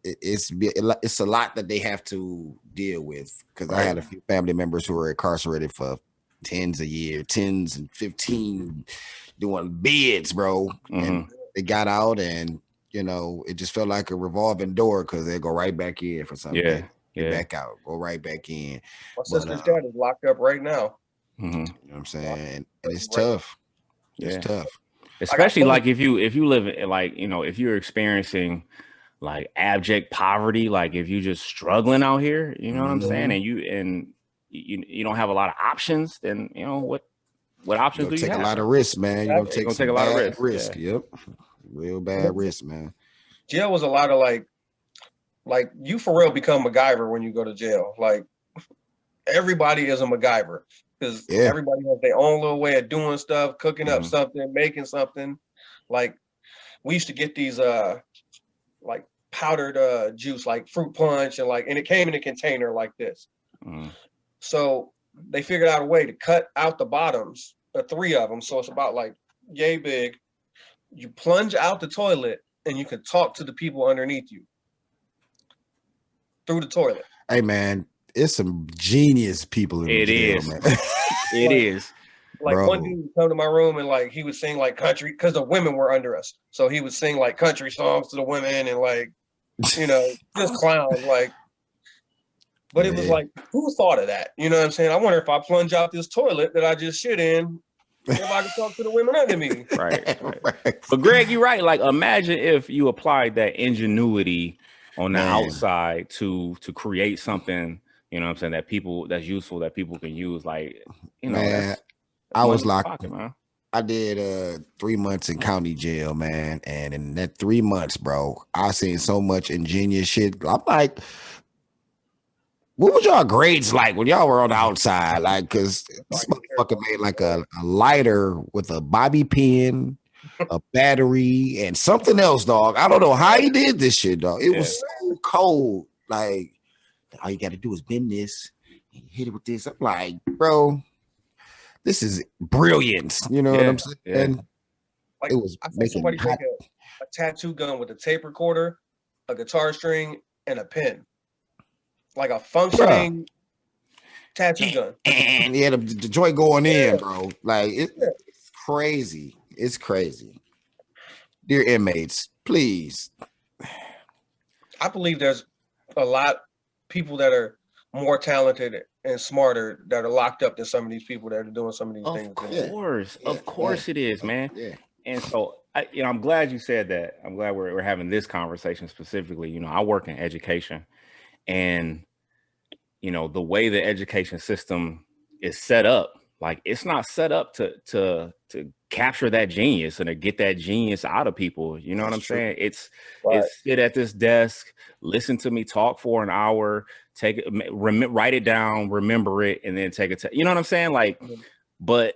it's a lot that they have to deal with. Because I had a few family members who were incarcerated for tens and 15 doing bids, bro, and they got out and. It just felt like a revolving door because they go right back in for something. Get back out, go right back in. My sister's dad is locked up right now. You know what I'm saying? And it's tough. It's tough. Especially like if you live like, if you're experiencing like abject poverty, like if you're just struggling out here, you know what I'm saying? And you don't have a lot of options, then what options do you have? Take a lot of risks, man. You're gonna take a lot of risk. Yep. Real bad risk, man. Jail was a lot of like you for real become MacGyver when you go to jail. Like everybody is a MacGyver because everybody has their own little way of doing stuff, cooking up something, making something. Like we used to get these like powdered juice, like fruit punch, and it came in a container like this. So they figured out a way to cut out the bottoms, 3 of them. So it's about like yay big. You plunge out the toilet and you can talk to the people underneath you through the toilet. Hey man, it's some genius people in the jail, man. It is. Like bro. One dude would come to my room and he would sing like country because the women were under us. So he would sing like country songs to the women and just clown but it was like, who thought of that? You know what I'm saying? I wonder if I plunge out this toilet that I just shit in, if I can talk to the women under me. Right. But Greg, you're right. Like, imagine if you applied that ingenuity on the outside to create something, you know what I'm saying, that's useful, that people can use. Like, man, I was locked. Pocket, man. I did 3 months in county jail, man. And in that 3 months, bro, I seen so much ingenious shit. I'm like, what was y'all grades like when y'all were on the outside? Like, because this motherfucker made like a lighter with a bobby pin, a battery, and something else, dog. I don't know how he did this shit, dog. It was so cold. Like, all you got to do is bend this and hit it with this. I'm like, bro, this is brilliance. You know what I'm saying? Yeah. Like, it was making somebody take a tattoo gun with a tape recorder, a guitar string, and a pen. Like a functioning tattoo gun. And he had the joint going in, bro. Like, it's crazy. It's crazy. Dear inmates, please. I believe there's a lot of people that are more talented and smarter that are locked up than some of these people that are doing some of these things. Of course it is, man. Yeah. And so, I'm glad you said that. I'm glad we're having this conversation specifically. I work in education. And, you know, the way the education system is set up, like it's not set up to capture that genius and to get that genius out of people. You know what I'm saying? It's sit at this desk, listen to me talk for an hour, take it, write it down, remember it, and then take it. You know what I'm saying? Like, but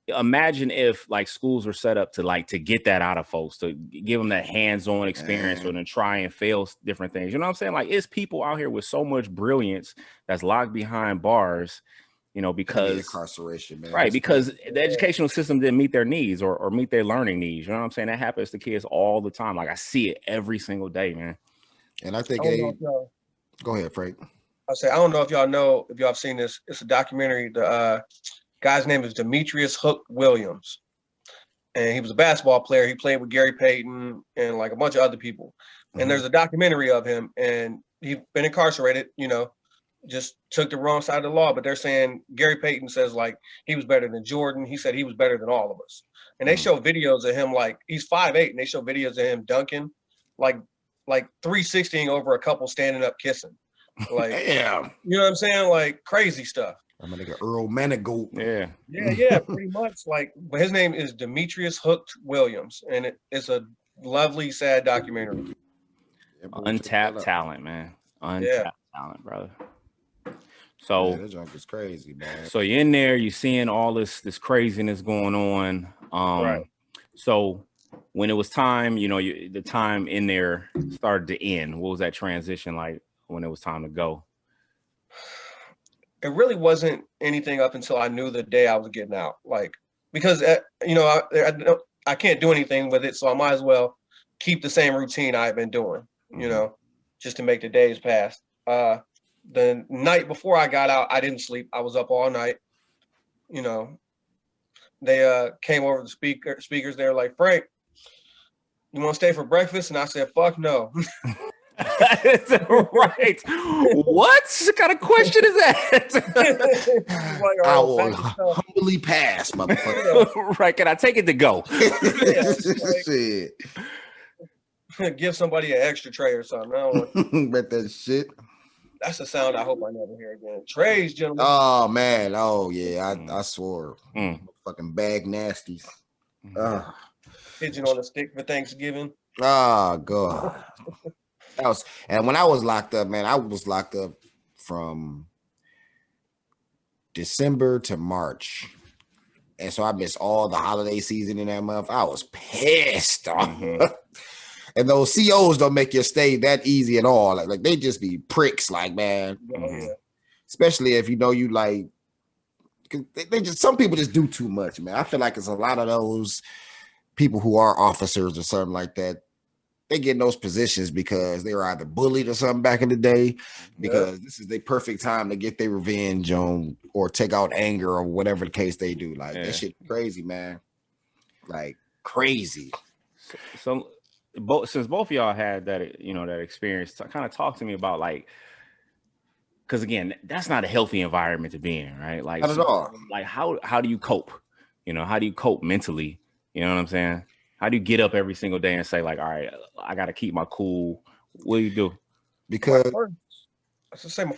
imagine if like schools were set up to get that out of folks, to give them that hands-on experience or to try and fail different things. You know what I'm saying? Like, it's people out here with so much brilliance that's locked behind bars, you know, because incarceration, man. Right, because the educational system didn't meet their needs or meet their learning needs. You know what I'm saying? That happens to kids all the time. Like, I see it every single day, man. And I think go ahead, Frank. I don't know if y'all have seen this. It's a documentary. The guy's name is Demetrius Hook Williams, and he was a basketball player. He played with Gary Payton and like a bunch of other people. And there's a documentary of him, and he's been incarcerated, you know, just took the wrong side of the law. But they're saying Gary Payton says like he was better than Jordan. He said he was better than all of us. And they show videos of him, like he's 5'8", and they show videos of him dunking like 360 over a couple standing up kissing. Like, damn. You know what I'm saying? Like crazy stuff. I'm gonna get Earl Manigault. Yeah, pretty much. Like, but his name is Demetrius Hooked Williams, and it's a lovely, sad documentary. Untapped talent, man. Untapped talent, brother. So that junk is crazy, man. So you're in there, you're seeing all this craziness going on. Right. So when it was time, you know, the time in there started to end. What was that transition like when it was time to go? It really wasn't anything up until I knew the day I was getting out. Like, because you know, I can't do anything with it, so I might as well keep the same routine I've been doing. You know, just to make the days pass. The night before I got out, I didn't sleep. I was up all night. You know, they came over the speakers. They were like, "Frank, you want to stay for breakfast?" And I said, "Fuck no." Right. What kind of question is that? Like, I will humbly pass, motherfucker. Right. Can I take it to go? Give somebody an extra tray or something. I don't bet that shit. That's a sound I hope I never hear again. Trays, gentlemen. Oh man. Oh yeah. I swore. Fucking bag nasties. Pigeon on a stick for Thanksgiving. Oh god. And when I was locked up, man, I was locked up from December to March. And so I missed all the holiday season in that month. I was pissed off. And those COs don't make your stay that easy at all. Like they just be pricks, like, man. Especially if you know you like, they just, some people just do too much, man. I feel like it's a lot of those people who are officers or something like that. They get in those positions because they were either bullied or something back in the day, because this is the perfect time to get their revenge on or take out anger or whatever the case they do. Like that shit crazy, man. Like crazy. So since both of y'all had that, you know, that experience, kind of talk to me about like, because again, that's not a healthy environment to be in, right? Like, not at all. Like how do you cope? You know, how do you cope mentally? You know what I'm saying? How do you get up every single day and say like, all right, I got to keep my cool? What do you do? Because for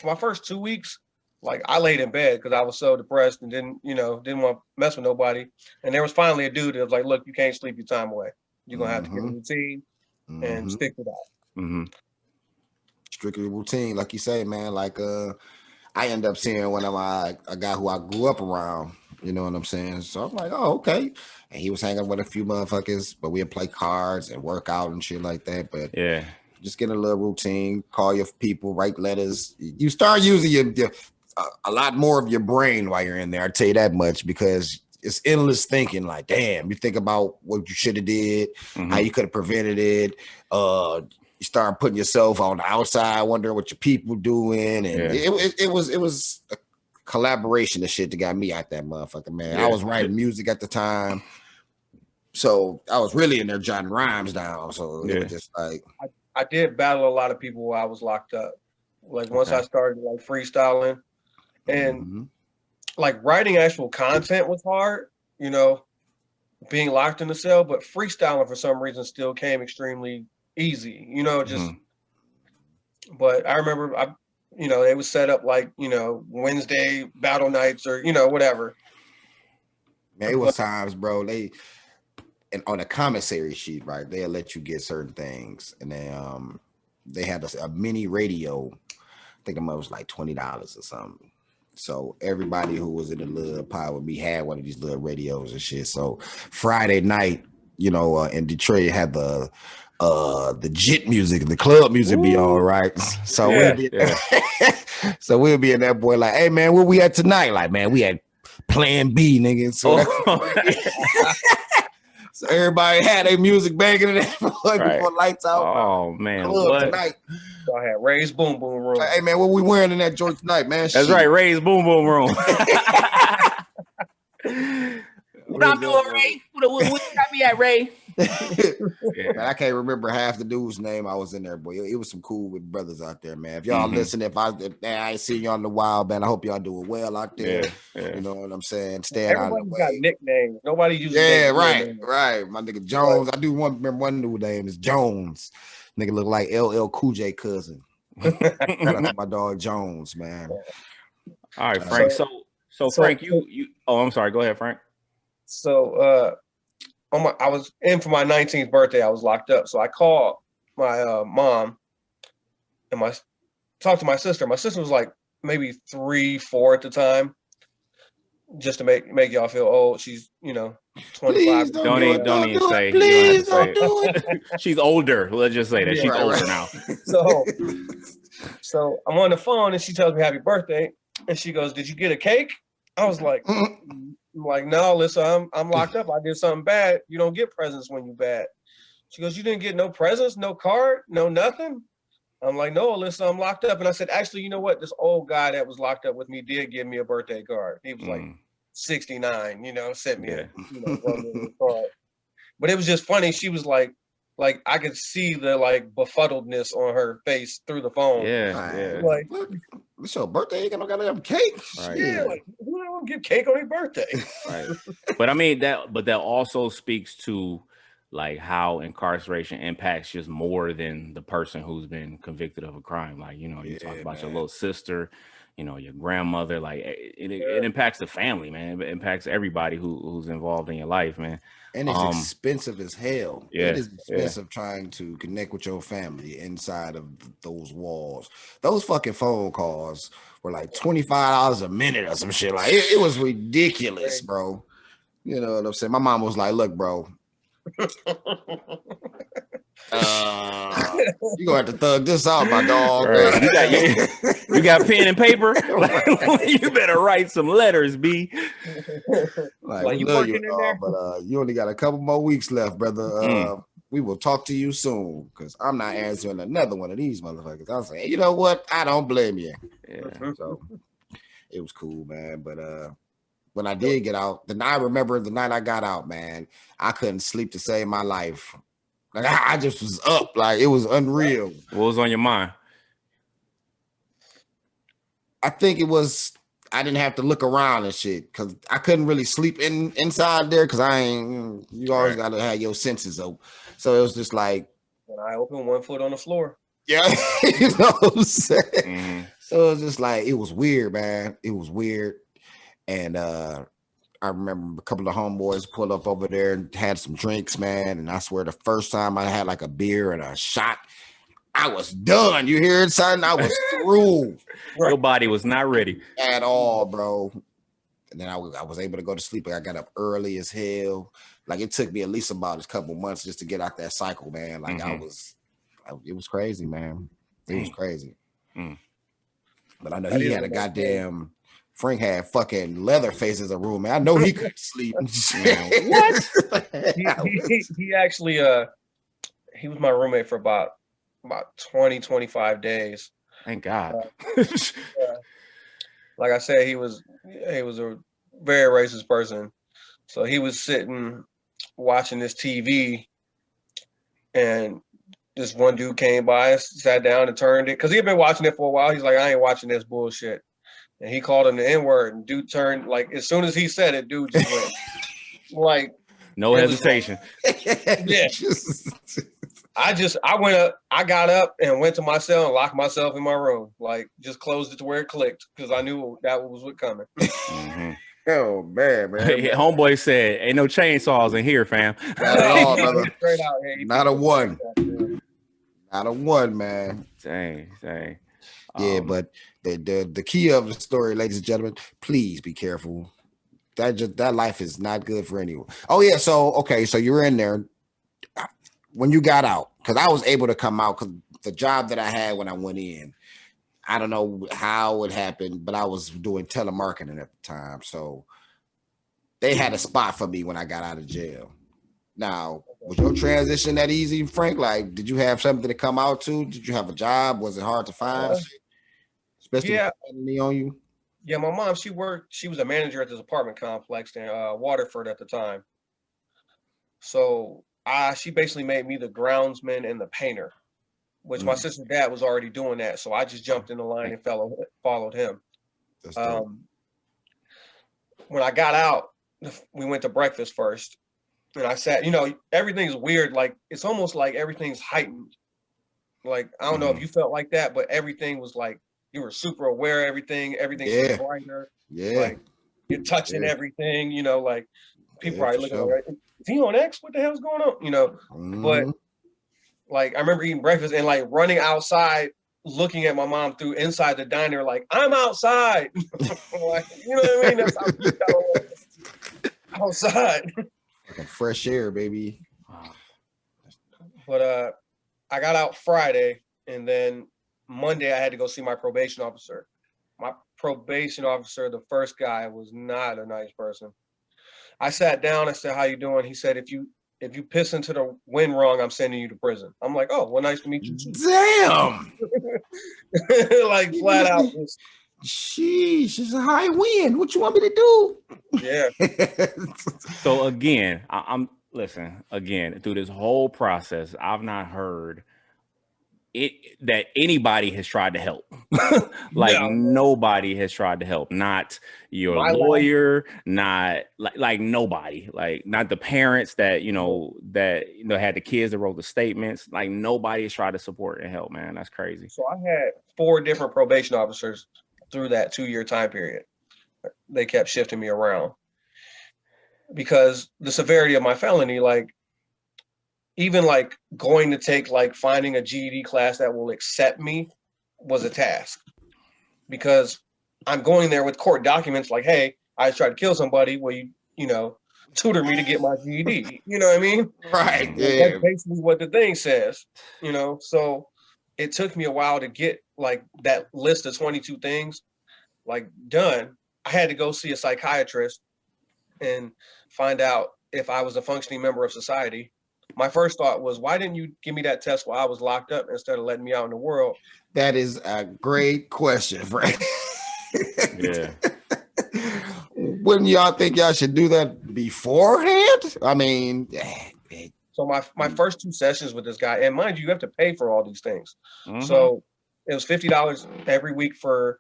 my first 2 weeks, like I laid in bed because I was so depressed and didn't want to mess with nobody. And there was finally a dude that was like, look, you can't sleep your time away. You're going to have to get a routine and stick to that. Strictly routine. Like you say, man, like I end up seeing one of a guy who I grew up around, you know what I'm saying? So I'm like, oh, okay. And he was hanging with a few motherfuckers, but we'd play cards and work out and shit like that. But just get a little routine, call your people, write letters. You start using a lot more of your brain while you're in there. I tell you that much, because it's endless thinking. Like, damn, you think about what you should have did, how you could have prevented it. You start putting yourself on the outside, wondering what your people doing, and it was a collaboration of shit that got me out that motherfucker, man. I was writing music at the time, so I was really in there jotting rhymes down. So it was just like I did battle a lot of people while I was locked up. Like once I started like freestyling, and like writing actual content was hard, you know, being locked in the cell, but freestyling for some reason still came extremely easy, you know, just but I remember they would set up like, Wednesday battle nights or, whatever. Man, it was times, bro. And on the commissary sheet, right? They'll let you get certain things, and they had a mini radio. I think it was like $20 or something. So everybody who was in the little pile with me had one of these little radios and shit. So Friday night, in Detroit, had the jit music, the club music be on, right? So we'll be so we'll be in that boy like, hey man, where we at tonight? Like, man, we at Plan B, nigga. So, so everybody had their music banging in there before lights out. Oh man, what tonight? So I had Ray's Boom Boom Room. Hey man, what we wearing in that joint tonight, man? That's right, Ray's Boom Boom Room. What I'm doing, Ray? What got me at, Ray? Man, I can't remember half the dude's name I was in there, boy. It was some cool with brothers out there, man. If y'all listen, if I ain't seen y'all in a while, man, I hope y'all doing well out there. You know what I'm saying? Staying out of the way. Everybody's got nicknames. Nobody uses right. My nigga Jones. I do remember one new name is Jones. Nigga look like LL Cool J cousin. My dog Jones, man. All right, Frank. So Frank, you. Oh, I'm sorry. Go ahead, Frank. So I was in for my 19th birthday. I was locked up. So I called my mom and talked to my sister. My sister was like maybe 3, 4 at the time, just to make y'all feel old. She's 25. Please don't even say. Please don't do it. She's older. Let's just say that she's older now. So I'm on the phone and she tells me happy birthday, and she goes, "Did you get a cake?" I was like. I'm like, no, listen, I'm locked up. I did something bad. You don't get presents when you bad. She goes, you didn't get no presents, no card, no nothing? I'm like, no, listen, I'm locked up. And I said, actually, you know what? This old guy that was locked up with me did give me a birthday card. He was like 69, sent me a card. But it was just funny. She was like I could see the befuddledness on her face through the phone. Yeah. Like, it's your birthday. You gotta have cake. Right. Yeah, like who don't give cake on your birthday? Right. But I mean that also speaks to like how incarceration impacts just more than the person who's been convicted of a crime. Like, you talk about your little sister, your grandmother, like it impacts the family, man. It impacts everybody who's involved in your life, man. And it's expensive as hell. Yeah, it is expensive trying to connect with your family inside of those walls. Those fucking phone calls were like $25 a minute or some shit. Like it was ridiculous, bro. You know what I'm saying? My mom was like, look, bro. You gonna have to thug this out, my dog. Right. You got pen and paper. You better write some letters, B. Like you working in there, but you only got a couple more weeks left, brother. We will talk to you soon because I'm not answering another one of these motherfuckers. I was saying, you know what? I don't blame you. Yeah. So it was cool, man. But when I did get out, I remember the night I got out, man, I couldn't sleep to save my life. Like I just was up, like it was unreal. What was on your mind? I think it was I didn't have to look around and shit because I couldn't really sleep inside there because you always gotta have your senses open. So it was just like when I opened 1 foot on the floor. Yeah, you know what I'm saying? So it was just like it was weird, man. It was weird. And I remember a couple of homeboys pulled up over there and had some drinks, man. And I swear the first time I had like a beer and a shot, I was done. You hear it, son? I was through. Your body was not ready at all, bro. And then I was able to go to sleep. I got up early as hell. Like it took me at least about a couple months just to get out that cycle, man. Like it was crazy, man. It was crazy. But I know he had a goddamn. Frank had fucking Leatherface as a roommate. I know he couldn't sleep. What? He actually he was my roommate for about 20, 25 days. Thank God. Like I said, he was a very racist person. So he was sitting watching this TV, and this one dude came by, sat down and turned it because he had been watching it for a while. He's like, I ain't watching this bullshit. And he called him the N-word, and dude turned, like, as soon as he said it, dude just went, like... No hesitation. Yeah. I went up, I got up and went to my cell and locked myself in my room. Like, just closed it to where it clicked because I knew that was what coming. Oh man. Homeboy said, "Ain't no chainsaws in here, fam." Not at all, brother. Straight out here. Not a one. Not a one, man. Dang. Yeah, but the key of the story, ladies and gentlemen, please be careful. That life is not good for anyone. Oh yeah, so you were in there when you got out, because I was able to come out because the job that I had when I went in, I don't know how it happened, but I was doing telemarketing at the time, so they had a spot for me when I got out of jail. Now, was your transition that easy, Frank? Like, did you have something to come out to? Did you have a job? Was it hard to find? Especially with on you? Yeah, my mom, she was a manager at this apartment complex in Waterford at the time. So she basically made me the groundsman and the painter, which my sister's dad was already doing that. So I just jumped in the line and followed him. When I got out, we went to breakfast first. And I sat, everything's weird. Like, it's almost like everything's heightened. Like, I don't know if you felt like that, but everything was like, you were super aware of everying. Everything's brighter. Yeah. Like, you're touching everything, like people are looking like, is he on X? What the hell's going on? But like, I remember eating breakfast and like running outside, looking at my mom through inside the diner, like, I'm outside. Like, you know what I mean? That's how you got outside. Like fresh air, baby. But I got out Friday, and then Monday I had to go see my probation officer. My probation officer, the first guy, was not a nice person. I sat down, I said, "How you doing?" He said, if you piss into the wind wrong, I'm sending you to prison. I'm like, "Oh, well, nice to meet you too." Damn. Like, flat out. Sheesh, it's a high wind. What you want me to do? Yeah. So again, I'm listen, again, through this whole process, I've not heard that anybody has tried to help. Like, nobody has tried to help. Not your lawyer, not like nobody. Like, not the parents that had the kids that wrote the statements. Like, nobody has tried to support and help, man. That's crazy. So I had 4 different probation officers through that 2-year time period. They kept shifting me around because the severity of my felony, like, even like going to take, like, finding a GED class that will accept me was a task, because I'm going there with court documents like, hey, I tried to kill somebody. Will you tutor me to get my GED? You know what I mean? Right. Yeah. That's basically what the thing says, so it took me a while to get like that list of 22 things like done. I had to go see a psychiatrist and find out if I was a functioning member of society. My first thought was, why didn't you give me that test while I was locked up instead of letting me out in the world? That is a great question, Frank. Yeah. Wouldn't y'all think y'all should do that beforehand? I mean, so my first 2 sessions with this guy, and mind you have to pay for all these things. Mm-hmm. So it was $50 every week for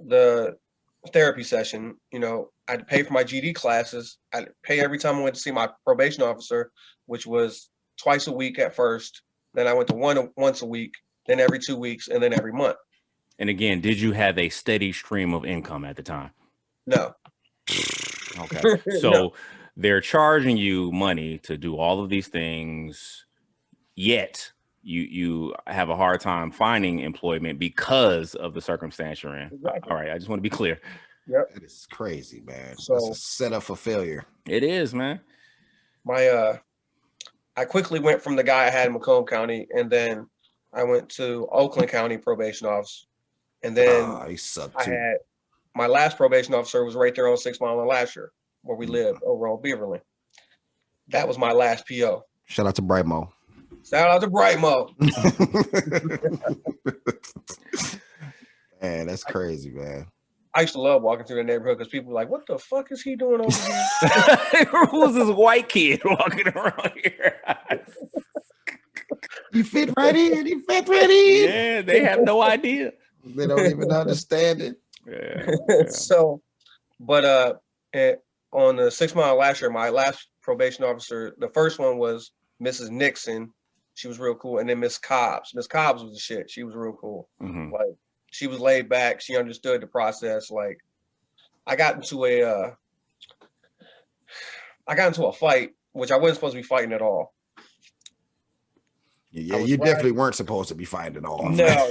the therapy session. I had to pay for my GD classes. I had to pay every time I went to see my probation officer, which was twice a week at first. Then I went to once a week, then every 2 weeks, and then every month. And again, did you have a steady stream of income at the time? No. Okay. So they're charging you money to do all of these things, yet you have a hard time finding employment because of the circumstance you're in. Exactly. All right. I just want to be clear. Yep. That is crazy, man. So that's a setup for failure. It is, man. I quickly went from the guy I had in Macomb County, and then I went to Oakland County probation office. And then he sucked I too. had my last probation officer was right there on 6 Mile and Lasher, where we lived over on Beaverland. That was my last PO. Shout out to Brightmo. Shout out to Brightmo. Man, that's crazy, man. I used to love walking through the neighborhood because people were like, what the fuck is he doing over here? Who's this white kid walking around here? He fit right in. He fit right in. Yeah, they have no idea. They don't even understand it. Yeah. So, but on the 6 Mile Lasher, my last probation officer, the first one was Mrs. Nixon. She was real cool. And then Miss Cobbs was the shit. She was real cool. Mm-hmm. Like, she was laid back. She understood the process. Like, I got into a fight, which I wasn't supposed to be fighting at all. Yeah, you definitely weren't supposed to be fighting at all. No.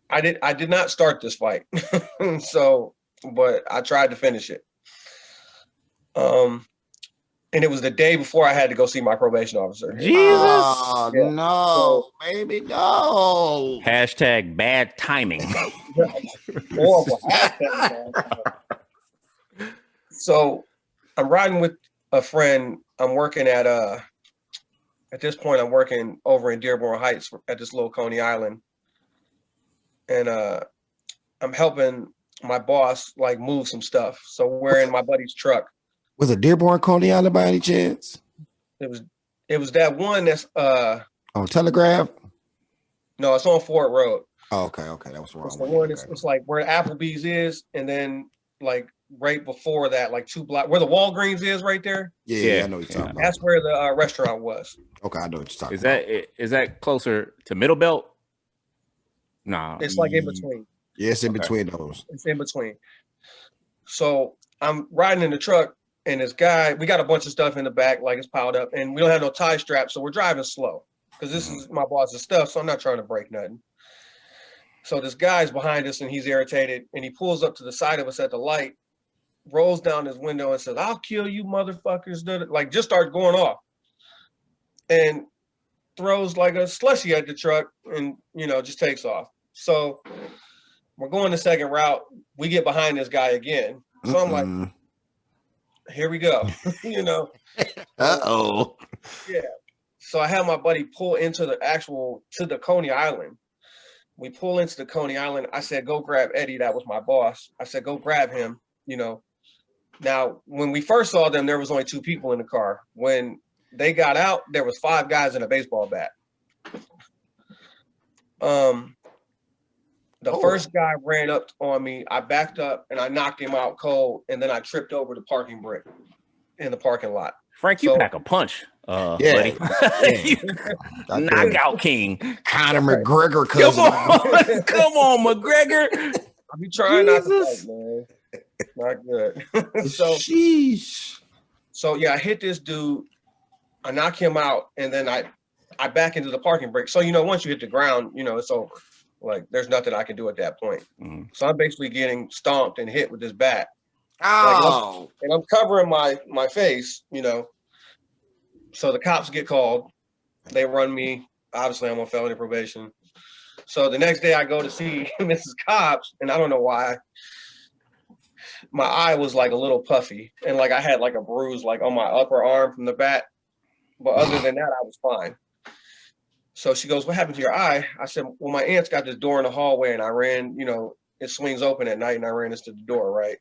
I did not start this fight. So, but I tried to finish it. And it was the day before I had to go see my probation officer. Jesus. Oh, yeah. No, baby, no. Hashtag bad timing. Horrible hashtag. So I'm riding with a friend. I'm working at this point, I'm working over in Dearborn Heights at this little Coney Island. And I'm helping my boss like move some stuff. So we're in my buddy's truck. Was it Dearborn, Coney Island by any chance? It was that one that's on Telegraph? No, it's on Fort Road. Oh, okay, that was wrong. It's the one. It's like where Applebee's is, and then like right before that, like 2 blocks where the Walgreens is, right there. Yeah, I know what you're talking about. That's where the restaurant was. Okay, I know what you're talking about. Is that closer to Middle Belt? Nah, it's like in between. Yeah, it's in between those. It's in between. So I'm riding in the truck. And this guy, we got a bunch of stuff in the back, like it's piled up, and we don't have no tie strap, so we're driving slow because this is my boss's stuff, so I'm not trying to break nothing. So this guy's behind us, and he's irritated, and he pulls up to the side of us at the light, rolls down his window, and says, "I'll kill you, motherfuckers!" Like just starts going off, and throws like a slushie at the truck, and just takes off. So we're going the second route. We get behind this guy again, so I'm like, here we go. Uh-oh. Yeah. So I had my buddy pull into the Coney Island. We pull into the Coney Island. I said, go grab Eddie. That was my boss. I said, go grab him. Now when we first saw them, there was only 2 people in the car. When they got out, there was 5 guys in a baseball bat. The first guy ran up on me. I backed up and I knocked him out cold, and then I tripped over the parking brick in the parking lot. Frank, you pack a punch, buddy. Knockout king. Conor McGregor cousin. Come on, McGregor. I be trying not to fight, man. Not good. So yeah, I hit this dude. I knock him out, and then I back into the parking brake. So once you hit the ground, it's over. Like, there's nothing I can do at that point. Mm-hmm. So I'm basically getting stomped and hit with this bat. Oh. And I'm covering my face, So the cops get called. They run me. Obviously, I'm on felony probation. So the next day I go to see Mrs. Cobbs, and I don't know why. My eye was like a little puffy, and like I had like a bruise like on my upper arm from the bat. But other than that, I was fine. So she goes, what happened to your eye? I said, well, my aunt's got this door in the hallway, and I ran, it swings open at night, and I ran into the door, right?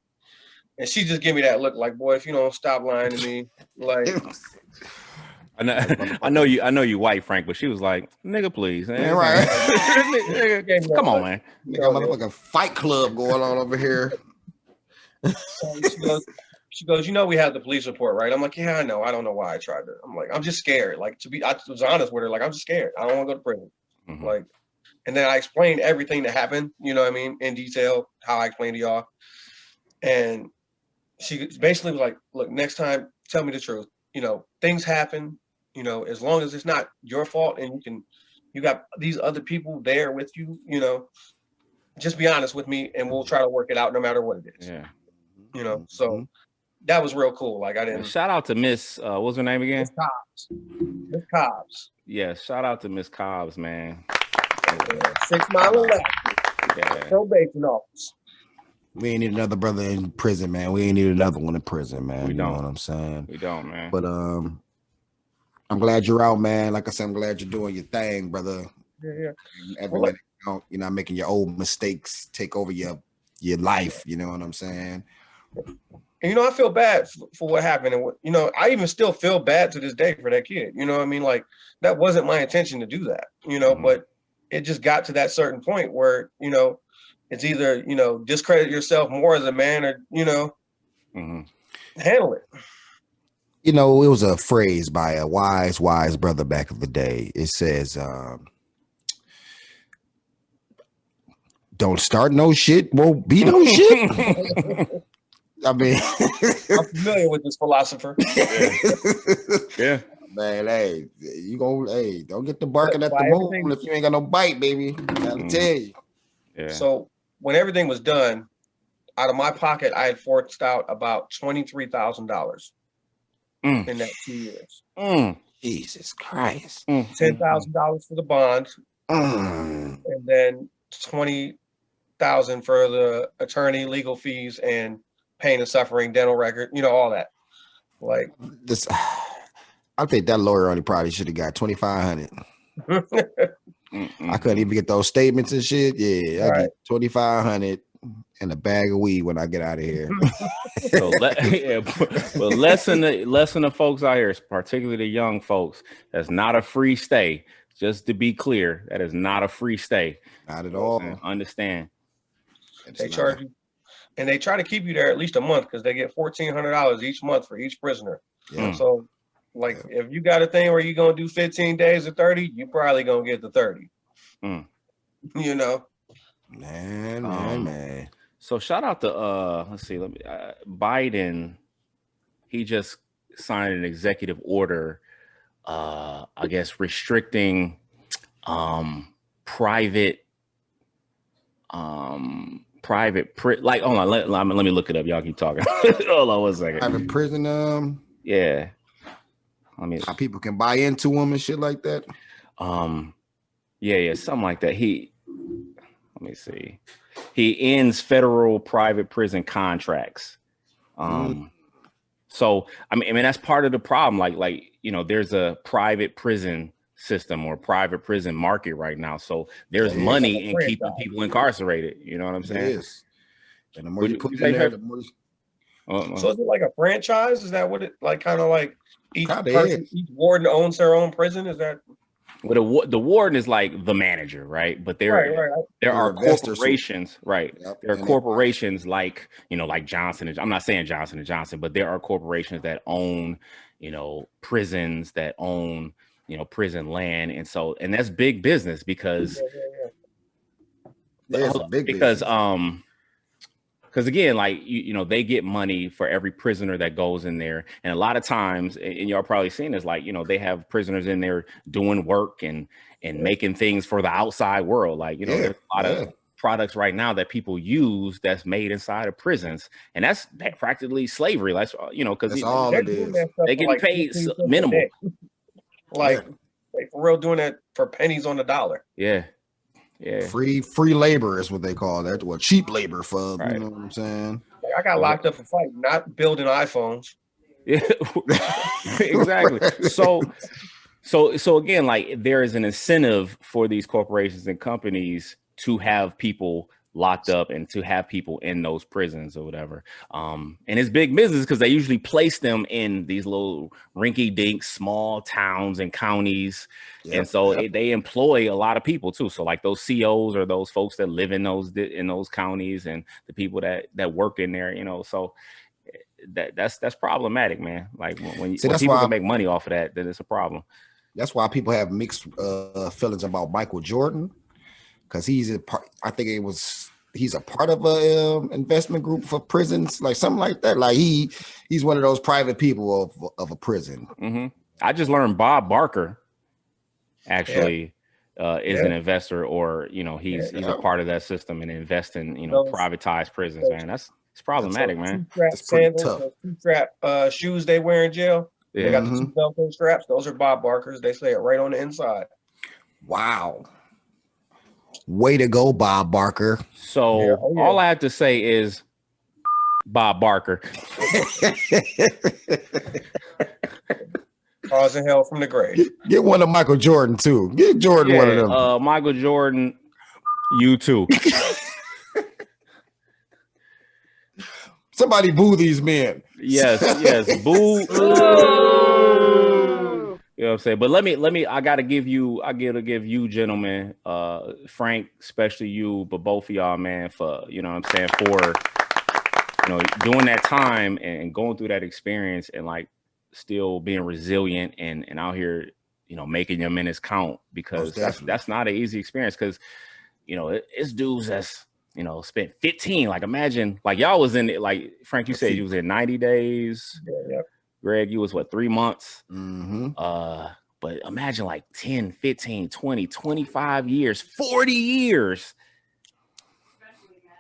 And she just gave me that look like, boy, if you don't stop lying to me, like. I know you white, Frank, but she was like, nigga, please. Man. Yeah, right. Come on, man. You got a fight club going on over here. So she goes, we have the police report, right? I'm like, yeah, I know. I don't know why I tried to. I'm like, I'm just scared. Like, I was honest with her. Like, I'm just scared. I don't want to go to prison. Mm-hmm. Like, and then I explained everything that happened, in detail, how I explained to y'all. And she basically was like, look, next time, tell me the truth. Things happen, as long as it's not your fault and you got these other people there with you, just be honest with me and we'll try to work it out no matter what it is. Yeah. So that was real cool. Like, I didn't. Shout out to Miss, what's her name again? Miss Cobbs. Yeah, shout out to Miss Cobbs, man. 6 Mile left. Yeah. Probation office. We ain't need another brother in prison, man. We ain't need another one in prison, man. We don't. Know what I'm saying? We don't, man. But I'm glad you're out, man. Like I said, I'm glad you're doing your thing, brother. Yeah. You're not making your old mistakes take over your life. You know what I'm saying? And I feel bad for what happened, and I even still feel bad to this day for that kid. You know what I mean? Like, that wasn't my intention to do that. Mm-hmm. But it just got to that certain point where it's either discredit yourself more as a man, or mm-hmm. handle it. You know, it was a phrase by a wise brother back in the day. It says, don't start no shit, won't be no shit. I mean, I'm familiar with this philosopher. Yeah. Man, hey, don't get the barking at the moon if you ain't got no bite, baby. Gotta tell you. Yeah. So when everything was done, out of my pocket, I had forced out about $23,000 in that 2 years. Jesus Christ. $10,000 for the bonds, and then $20,000 for the attorney, legal fees, and pain and suffering, dental record, all that. Like this, I think that lawyer only probably should have got 2,500. I couldn't even get those statements and shit. Yeah, I get 2,500 and a bag of weed when I get out of here. So but lesson to folks out here, particularly the young folks, that's not a free stay. Just to be clear, that is not a free stay. Not at all. Understand? They charge you, and they try to keep you there at least a month because they get $1,400 each month for each prisoner. Yeah. So, if you got a thing where you're gonna do 15 days or 30, you probably gonna get the 30. Man. So shout out to Biden. He just signed an executive order, I guess restricting private like hold on, let me look it up. Y'all keep talking. Hold on 1 second. Private prison, yeah. I mean, how people can buy into them and shit like that. Yeah, something like that. Let me see. He ends federal private prison contracts. So I mean that's part of the problem. Like there's a private prison system or private prison market right now. So there's money in keeping people incarcerated. You know what I'm saying? Yes. And the more you put in there, the more. So is it like a franchise? Is that what it like? Kind of like each warden owns their own prison? Is that? Well, the warden is like the manager, right? But there are corporations, right? Yep. There are corporations like like Johnson. I'm not saying Johnson & Johnson, but there are corporations that own, prisons, that own, prison land, and that's big business because because again, like they get money for every prisoner that goes in there, and a lot of times, and y'all probably seen this, like they have prisoners in there doing work and making things for the outside world. Like there's a lot of products right now that people use that's made inside of prisons, and that's practically slavery. Like because that's all it is. They get paid minimal. Like they for real doing that for pennies on the dollar. Yeah. Free labor is what they call that. Well, cheap labor for you know what I'm saying. Like I got locked up for fighting, not building iPhones. Yeah, exactly. So again, like there is an incentive for these corporations and companies to have people locked up and to have people in those prisons or whatever. And it's big business because they usually place them in these little rinky-dink small towns and counties. And so they employ a lot of people too. So like those COs or those folks that live in those counties and the people that work in there, so that's problematic, man. Like when people can make money off of that, then it's a problem. That's why people have mixed feelings about Michael Jordan. Because he's a part, I think he's a part of a investment group for prisons, like something like that. Like he's one of those private people of a prison. Mm-hmm. I just learned Bob Barker actually is an investor, or he's a part of that system and invest in privatized prisons. Man, it's problematic, man. It's pretty tough. The two-strap shoes they wear in jail. Yeah. They got the two Velcro straps. Those are Bob Barkers. They say it right on the inside. Wow. Way to go, Bob Barker. So all I have to say is Bob Barker. Causing hell from the grave. Get one of Michael Jordan too. Get Jordan one of them. Michael Jordan, you too. Somebody boo these men. Yes, boo. You know what I'm saying? But let me, I gotta give you gentlemen, Frank, especially you, but both of y'all, man, for, what I'm saying, for, doing that time and going through that experience and like still being resilient and out here, you know, making your minutes count, because that's not an easy experience. Because, you know, it's dudes that's, you know, spent 15. Like, imagine, like, y'all was in it, like Frank, you said you was in 90 days. Yeah. Greg, you was what, 3 months? Mm-hmm. But imagine like 10, 15, 20, 25 years, 40 years.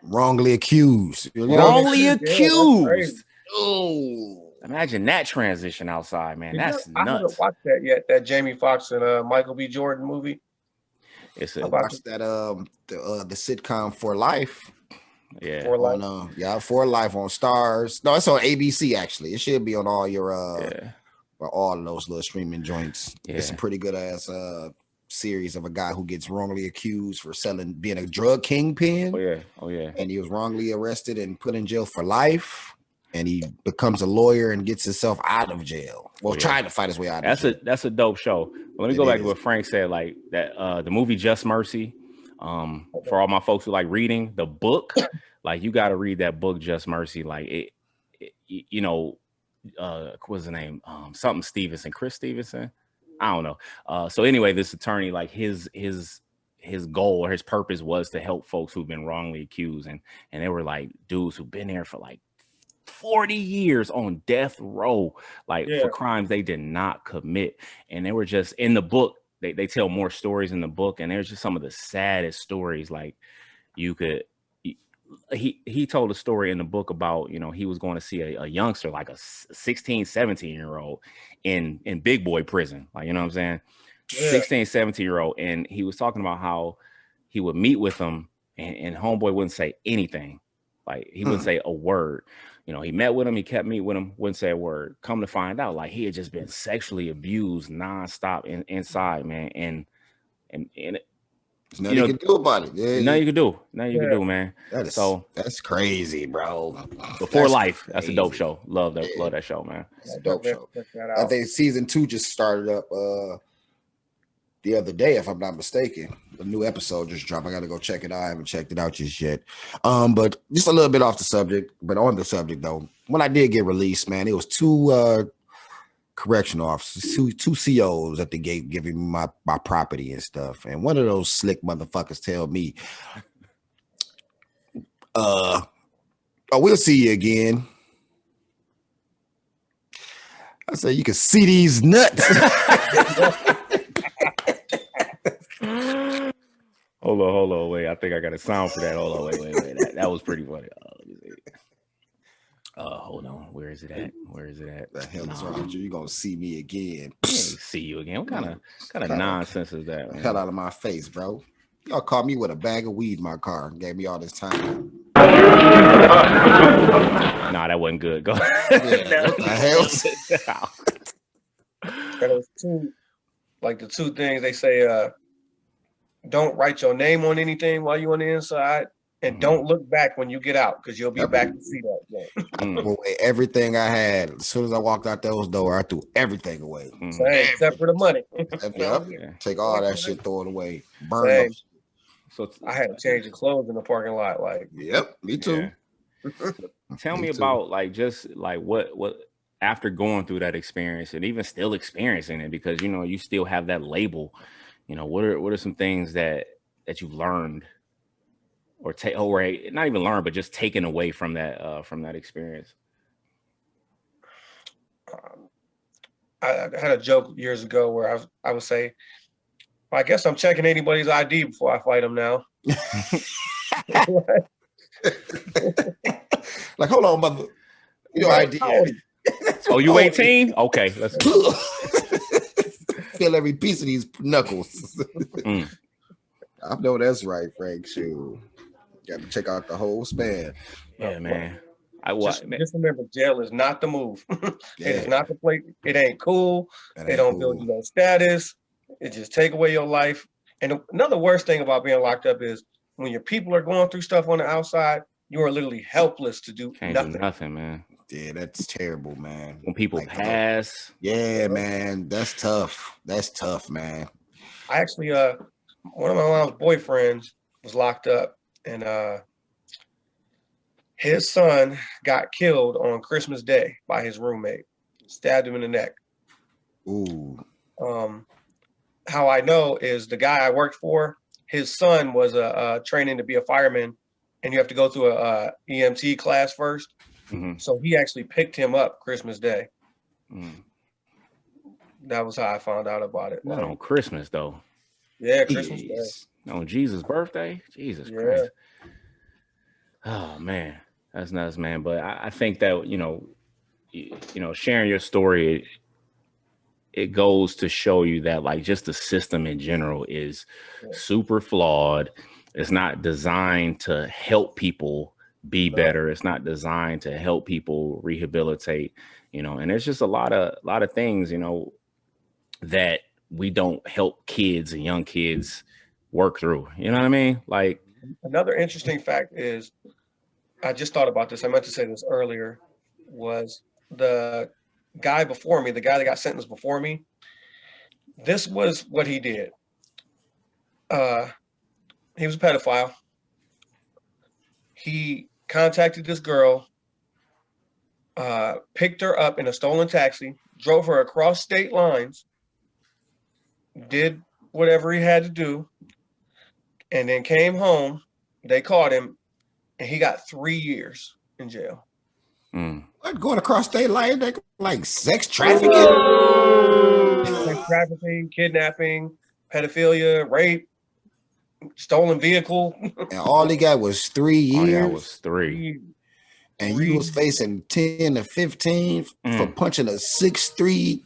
Wrongly accused. Wrongly accused. Oh, imagine that transition outside, man. That's nuts. I haven't watched that yet. That Jamie Foxx and Michael B. Jordan movie. I watched that the sitcom For Life. Yeah. For Life. For Life on Stars. No, it's on ABC actually. It should be on all your or all of those little streaming joints. Yeah. It's a pretty good ass series of a guy who gets wrongly accused for being a drug kingpin. Oh yeah. And he was wrongly arrested and put in jail for life. And he becomes a lawyer and gets himself out of jail. Well, trying to fight his way out of jail. That's a dope show. Let me go back to what Frank said, like that the movie Just Mercy. For all my folks who like reading the book, like you got to read that book Just Mercy. Like it you know, what's the name? Something Stevenson, Chris Stevenson. I don't know. So anyway, this attorney, like his goal or his purpose was to help folks who've been wrongly accused, and they were like dudes who've been there for like 40 years on death row, like for crimes they did not commit. And they were just in the book. They tell more stories in the book, and there's just some of the saddest stories. Like you could, he told a story in the book about, you know, he was going to see a youngster, like a 16, 17-year-old in big boy prison. Like, you know what I'm saying? 16, 17-year-old. And he was talking about how he would meet with him and homeboy wouldn't say anything. Like he wouldn't say a word. You know, he met with him, he kept meeting with him, wouldn't say a word. Come to find out, like he had just been sexually abused nonstop inside, man. And there's nothing you can do about it. Yeah, nothing you can do. Nothing you can do, man. That's crazy, bro. Before Life, that's a dope show. Love that show, man. It's a dope show. I think season 2 just started up the other day, if I'm not mistaken. A new episode just dropped. I gotta go check it out. I haven't checked it out just yet. But just a little bit off the subject, but on the subject though. When I did get released, man, it was 2 correctional officers, two COs at the gate giving me my property and stuff. And one of those slick motherfuckers tell me, we'll see you again. I said, you can see these nuts. Hold on, wait. I think I got a sound for that. Hold on, wait. That was pretty funny. Let me see. Hold on. Where is it at? The hell is wrong with you? You gonna see me again? See you again? What kind of nonsense is that, man? Hell out of my face, bro. Y'all caught me with a bag of weed in my car and gave me all this time. Nah, that wasn't good. Go. Yeah, what the hell? Those the two things they say. Don't write your name on anything while you're on the inside, and don't look back when you get out, because you'll be back to see that. I threw away everything I had. As soon as I walked out those doors, I threw everything away. Except for the money. Take all that shit, throw it away, burn it. So I had to change the clothes in the parking lot. Like, yep, me too. Yeah. Tell me about what after going through that experience and even still experiencing it, because you know you still have that label. You know, what are some things that you've learned or not even learned, but just taken away from that experience? I had a joke years ago where I would say, well, I guess I'm checking anybody's ID before I fight them now. Like, hold on, mother. Your ID. Oh, you 18? Okay, let's feel every piece of these knuckles. I know that's right, Frank. Shoot, got to check out the whole span. Yeah, man. Just remember, jail is not the move. It is not the place. It ain't cool. They don't build you no status. It just take away your life. And another worst thing about being locked up is when your people are going through stuff on the outside, you are literally helpless to do nothing. Do nothing, man. Yeah, that's terrible, man. When people pass. Yeah, man. That's tough. That's tough, man. I actually, one of my mom's boyfriends was locked up, and his son got killed on Christmas Day by his roommate. stabbed him in the neck. Ooh. How I know is the guy I worked for, his son was training to be a fireman, and you have to go through a EMT class first. Mm-hmm. So he actually picked him up Christmas Day. Mm. That was how I found out about it. Not Like, on Christmas though. yeah, Christmas Day. On Jesus' birthday. Jesus Christ. Oh man, that's nuts, man. But I think that sharing your story, it goes to show you that like just the system in general is super flawed. It's not designed to help people be better. It's not designed to help people rehabilitate, and there's just a lot of things, that we don't help kids and young kids work through. You know what I mean? Like, another interesting fact is, I just thought about this. I meant to say this earlier, was the guy before me, the guy that got sentenced before me. This was what he did. He was a pedophile. He contacted this girl, picked her up in a stolen taxi, drove her across state lines, did whatever he had to do, and then came home. They caught him, and he got 3 years in jail. What, going across state line? Like sex trafficking? Sex trafficking, kidnapping, pedophilia, rape, stolen vehicle. And all he got was 3 years. All that was 3. And you was facing 10 to 15 for punching a 6'3"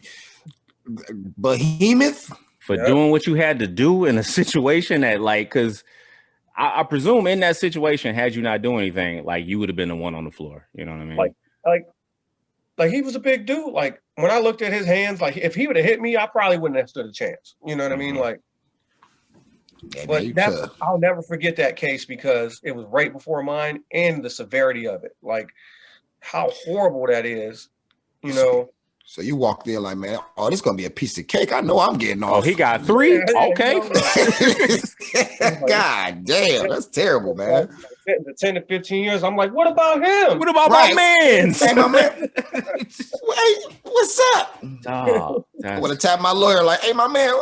behemoth. For doing what you had to do in a situation that, like, because I presume in that situation, had you not do anything, like, you would have been the one on the floor. You know what I mean? Like he was a big dude. Like, when I looked at his hands, like, if he would have hit me, I probably wouldn't have stood a chance. You know what I mean? Like, but I'll never forget that case because it was right before mine, and the severity of it. Like, how horrible that is, So you walked in like, man, this is gonna be a piece of cake. I know I'm getting off. Oh, he got 3? Okay. God damn, that's terrible, man. 10 to 15 years. I'm like, what about him? What about my man? Hey, my man. Hey, what's up? I would have tapped my lawyer like, hey, my man.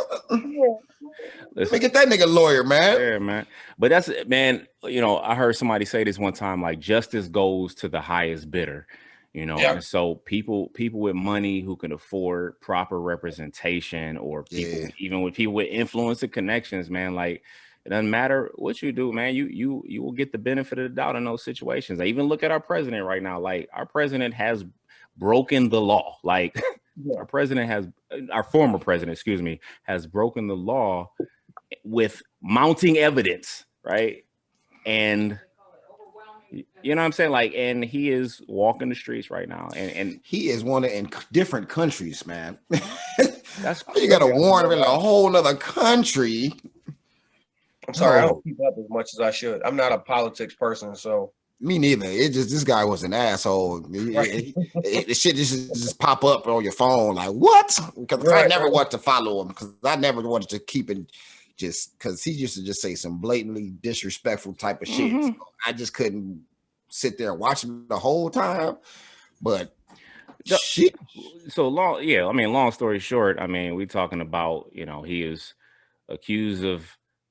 Let me get that nigga lawyer, man. Yeah, man. But that's, man, I heard somebody say this one time, like, justice goes to the highest bidder. And so people with money who can afford proper representation, or people, even with people with influence and connections, man, like, it doesn't matter what you do, man. You will get the benefit of the doubt in those situations. I even look at our president right now. Like, our president has broken the law. Like, our former president, has broken the law with mounting evidence, right? And you know what I'm saying? Like, and he is walking the streets right now. And he is wanted in different countries, man. That's you got a warrant in a whole other country. I'm sorry, I don't keep up as much as I should. I'm not a politics person, so. Me neither. It just, this guy was an asshole. The shit just pop up on your phone like, what? Because I never want to follow him, because I never wanted to keep it, just because he used to just say some blatantly disrespectful type of shit. So I just couldn't sit there and watch him the whole time. But shit. So long story short, I mean, we're talking about, he is accused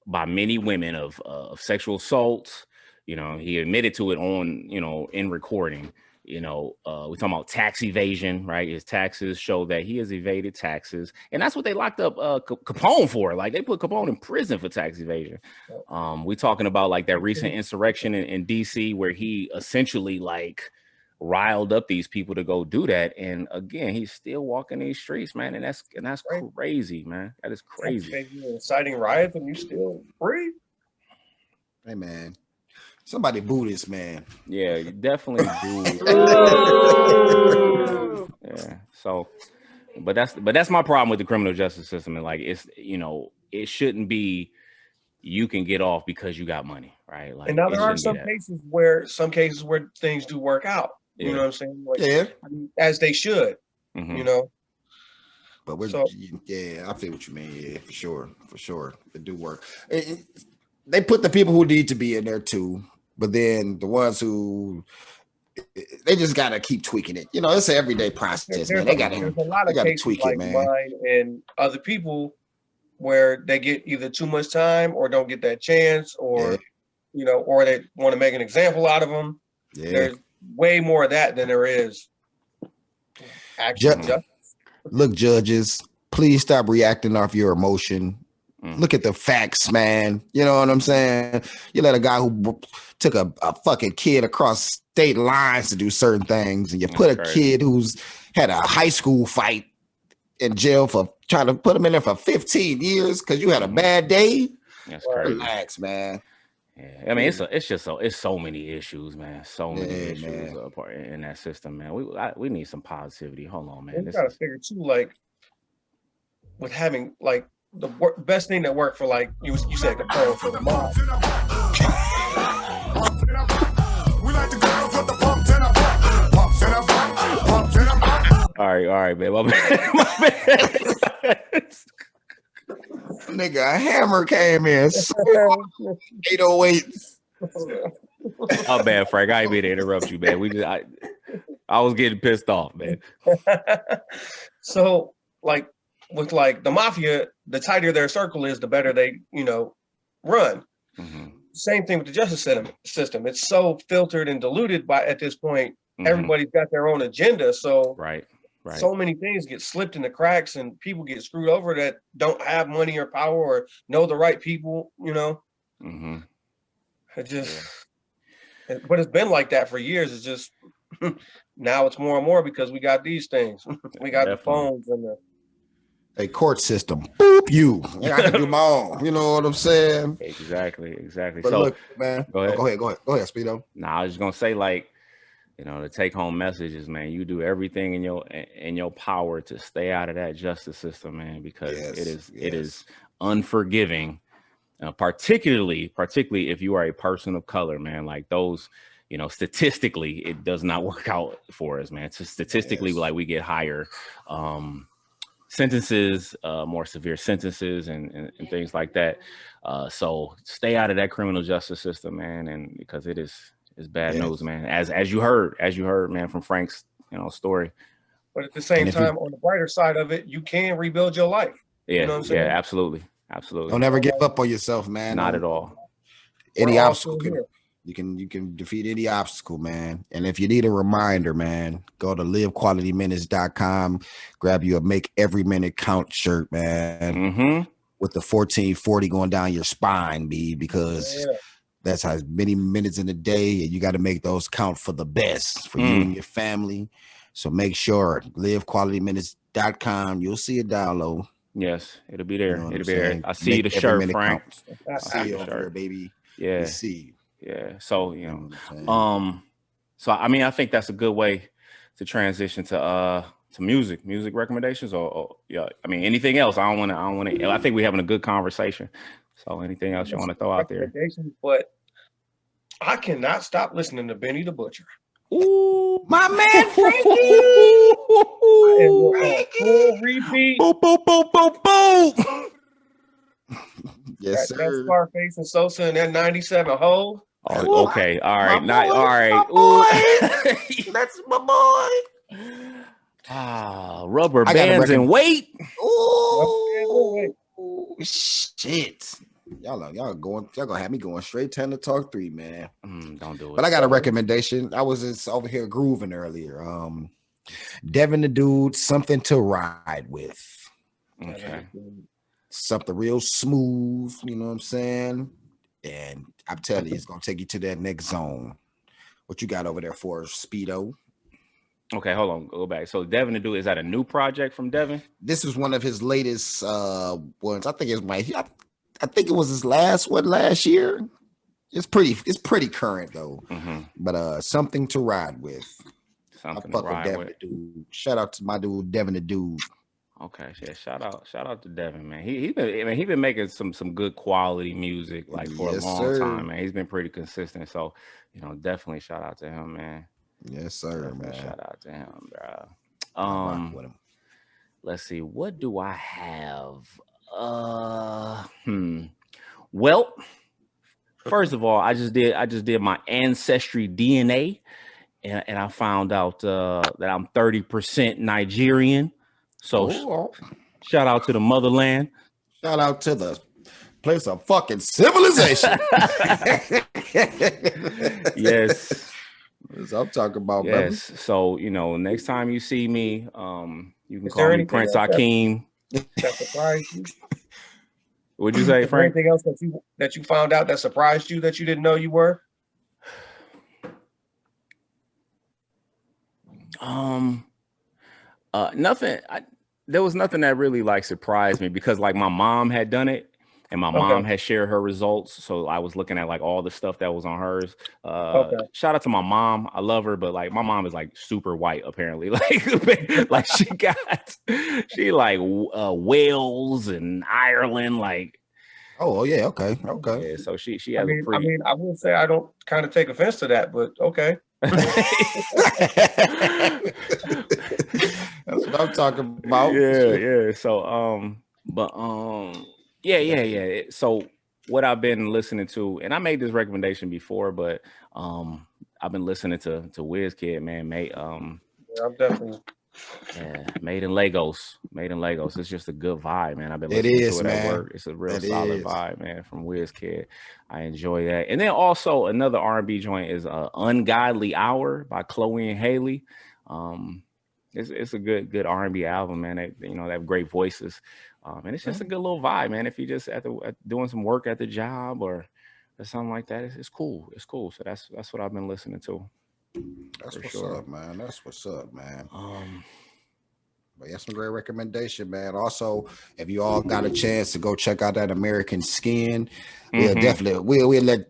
by many women of sexual assault. He admitted to it on, in recording. We're talking about tax evasion, right? His taxes show that he has evaded taxes, and that's what they locked up Capone for. Like, they put Capone in prison for tax evasion. We're talking about like that recent insurrection in DC, where he essentially like riled up these people to go do that. And again, he's still walking these streets, man, and that's crazy, man. That is crazy. Inciting riots and you still free. Hey, man. Somebody boo this man. Yeah, you definitely do. Yeah. So, but that's my problem with the criminal justice system. And like, it's, it shouldn't be you can get off because you got money, right? Like, and now there are some cases where things do work out. You know what I'm saying? Like, I mean, as they should. But I feel what you mean. Yeah, for sure, it do work. They put the people who need to be in there too. But then the ones who they just gotta keep tweaking it. You know, it's an everyday process, man. There's a lot of cases tweak like it, man. mine and other people where they get either too much time or don't get that chance, or or they want to make an example out of them. Yeah. There's way more of that than there is actually justice. Look, judges, please stop reacting off your emotion. Look at the facts, man. You know what I'm saying? You let a guy who took a fucking kid across state lines to do certain things, and you put a kid who's had a high school fight in jail for trying to put him in there for 15 years because you had a bad day. That's crazy. Relax, man. Yeah, I mean, it's so many issues, man. So many issues in that system, man. We need some positivity. Hold on, man. We gotta figure too, like, with having like the best thing that worked for, like you said, control for the mob. All right, man. My bad. Nigga, a hammer came in. 808. Oh, man, Frank. I ain't mean to interrupt you, man. I was getting pissed off, man. So, like, with like the mafia, the tighter their circle is, the better they, run. Mm-hmm. Same thing with the justice system. It's so filtered and diluted at this point. Mm-hmm. Everybody's got their own agenda. So right. So many things get slipped in the cracks and people get screwed over that don't have money or power or know the right people, Mm-hmm. It just, but it's been like that for years. It's just, now it's more and more because we got these things. We got the phones and a court system. Boop you. I can do my own. You know what I'm saying? Exactly. But so look, man. Go ahead, Speedo. Nah, I was just gonna say, like, the take home message is, man, you do everything in your power to stay out of that justice system, man, because it is unforgiving, particularly if you are a person of color, man. Like those, statistically, it does not work out for us, man. So statistically, like we get higher sentences, more severe sentences, and things like that. So stay out of that criminal justice system, man, and because it's bad news, man. As you heard, man, from Frank's story. But at the same time, on the brighter side of it, you can rebuild your life. Yeah, you know what I'm saying? Yeah, absolutely. Don't ever give up on yourself, man. Not at all. Any obstacle you can defeat any obstacle, man. And if you need a reminder, man, go to livequalityminutes.com, grab you a Make Every Minute Count shirt, man. Mm-hmm. With the 1440 going down your spine, because that's how many minutes in a day, and you got to make those count for the best for you and your family. So make sure livequalityminutes.com. You'll see it down low. Yes, it'll be there. It'll be there. I see the shirt, Frank. I see you over there, baby. Yeah. We see you. Yeah. So, so I mean, I think that's a good way to transition to music recommendations or I mean, anything else. I think we're having a good conversation. So anything else you want to throw out there? But I cannot stop listening to Benny the Butcher. Ooh, my man Frankie. Full repeat. Boom, boom, boom, boom, boom. Yes, sir. That Scarface and Sosa and that 97 Hove. Oh, okay. All right. Not all right. Boy. That's my boy. Rubber bands and weight. Ooh, shit. Y'all gonna have me going straight 10 to talk 3, man. Don't do it. But I got a recommendation. I was just over here grooving earlier. Devin the Dude, Something to Ride With. Okay. Something real smooth, you know what I'm saying? And I'm telling you, it's gonna take you to that next zone. What you got over there for Speedo? Okay, hold on, go back. So Devin the Dude, is that a new project from Devin? This is one of his latest ones. I think it was his last one last year. It's pretty current though. Mm-hmm. But Something to Ride With. Something to Ride With. Dude. Shout out to my dude Devin the Dude. Okay, yeah, shout out to Devin, man. He been making some good quality music like for a long time, man. He's been pretty consistent. So, definitely shout out to him, man. Yes, sir, definitely man. Shout out to him, bro. Let's see, what do I have? Well, first of all, I just did my ancestry DNA, and I found out that I'm 30% Nigerian. So shout out to the motherland. Shout out to the place of fucking civilization. Yes. That's what I'm talking about, yes. brother. So, next time you see me, you can call me Prince Akeem. That surprised you? What'd you say, Is Frank? there anything else that you found out that surprised you that you didn't know you were? Nothing. There was nothing that really like surprised me because like my mom had done it and my mom had shared her results. So I was looking at like all the stuff that was on hers. Shout out to my mom. I love her, but like my mom is like super white apparently. Like she like Wales and Ireland. Like yeah, okay. Yeah, so she has I will say I don't kind of take offense to that, but okay. That's what I'm talking about. Yeah. So yeah. So what I've been listening to, and I made this recommendation before, but I've been listening to WizKid, man. I'm definitely Made in Lagos. It's just a good vibe, man. I've been It listening is, to it man. at work. It's a real solid vibe, man, from WizKid. I enjoy that. And then also another R&B joint is Ungodly Hour by Chloe and Haley. It's a good R&B album, man. They have great voices. And it's just a good little vibe, man. If you just doing some work at the job or something like that, it's cool. It's cool. So that's what I've been listening to. That's what's up, man. But yeah, some great recommendation, man. Also, if you all got a chance to go check out that American Skin, we'll definitely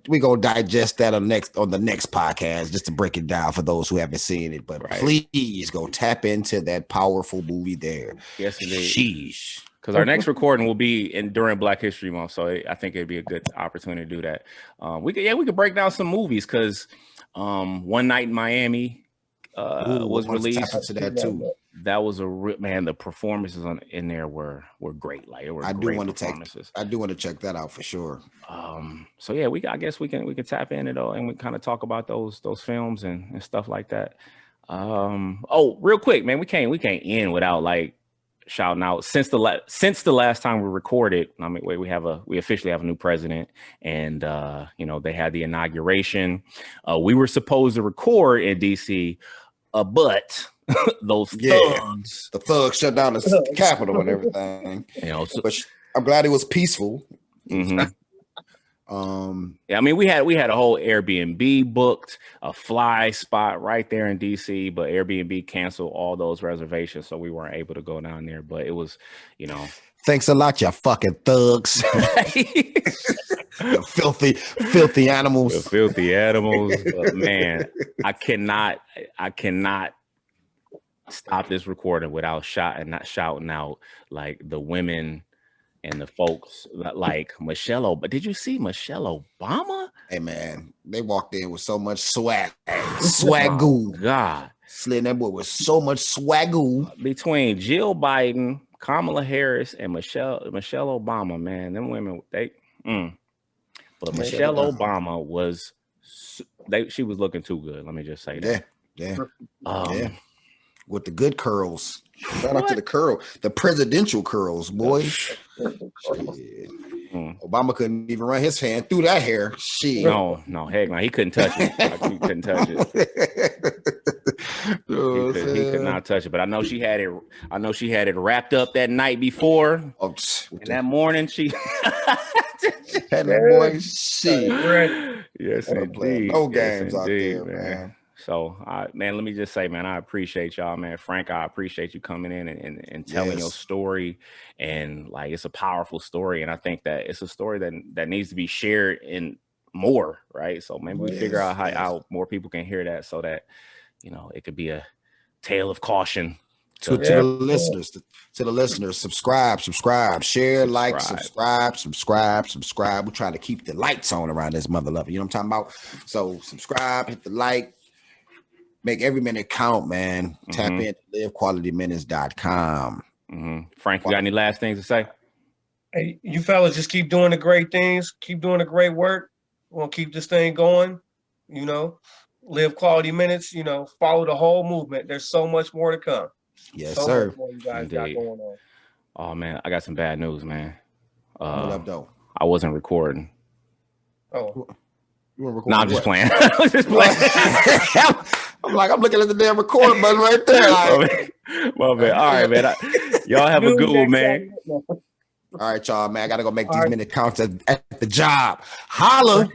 we gonna digest that on the next podcast just to break it down for those who haven't seen it. But please go tap into that powerful movie there. Yes, indeed. Sheesh. Because our next recording will be during Black History Month, so I think it'd be a good opportunity to do that. We could break down some movies because One Night in Miami was released. Tap into that too. That was man. The performances in there were great. Like it were great performances. I do want to check that out for sure. So yeah, I guess we can tap in it all and we kind of talk about those films and stuff like that. Real quick, man, we can't end without like shouting out since the last time we recorded. I mean, we officially have a new president, and they had the inauguration. We were supposed to record in DC, but those thugs, the thugs shut down the Capitol and everything. But I'm glad it was peaceful. Mm-hmm. I mean, we had a whole Airbnb booked, a fly spot right there in DC, but Airbnb canceled all those reservations, so we weren't able to go down there. But it was, thanks a lot, you fucking thugs. The filthy animals. The filthy animals. But man, I cannot stop this recording without shouting out like the women and the folks like Michelle. But did you see Michelle Obama? Hey man, they walked in with so much swagoo. Oh, God, slid that boy with so much swagoo. Between Jill Biden, Kamala Harris, and Michelle Obama, man, them women But Michelle Obama she was looking too good. Let me just say that. Yeah. With the good curls. Shout out to the presidential curls, boy. Obama couldn't even run his hand through that hair. No, heck no, he couldn't touch it. He couldn't touch it. He could not touch it. But I know she had it wrapped up that night before. And that morning she had that boy Yes, indeed. No games out there, man. So, man, let me just say, man, I appreciate y'all, man. Frank, I appreciate you coming in and telling your story. And like, it's a powerful story. And I think that it's a story that needs to be shared in more, right? So maybe we figure out how more people can hear that so that, it could be a tale of caution. To the listeners, subscribe, share, like, subscribe. We're trying to keep the lights on around this mother lover. You know what I'm talking about? So subscribe, hit the like. Make every minute count, man. Tap in to livequalityminutes.com. Frank, you got any last things to say? Hey, you fellas just keep doing the great things. Keep doing the great work. We'll keep this thing going. live quality minutes, you know, follow the whole movement. There's so much more to come. Yes, so sir. much more you guys got going on. Oh man, I got some bad news, man. What up, though? I wasn't recording. Oh, you want to record? No, I'm just playing. I'm just playing. I'm like, I'm looking at the damn record button right there. Like, well, man. All right, man. Y'all have a good one, man. All right, y'all, man. I gotta go make these minutes count at the job. Holla.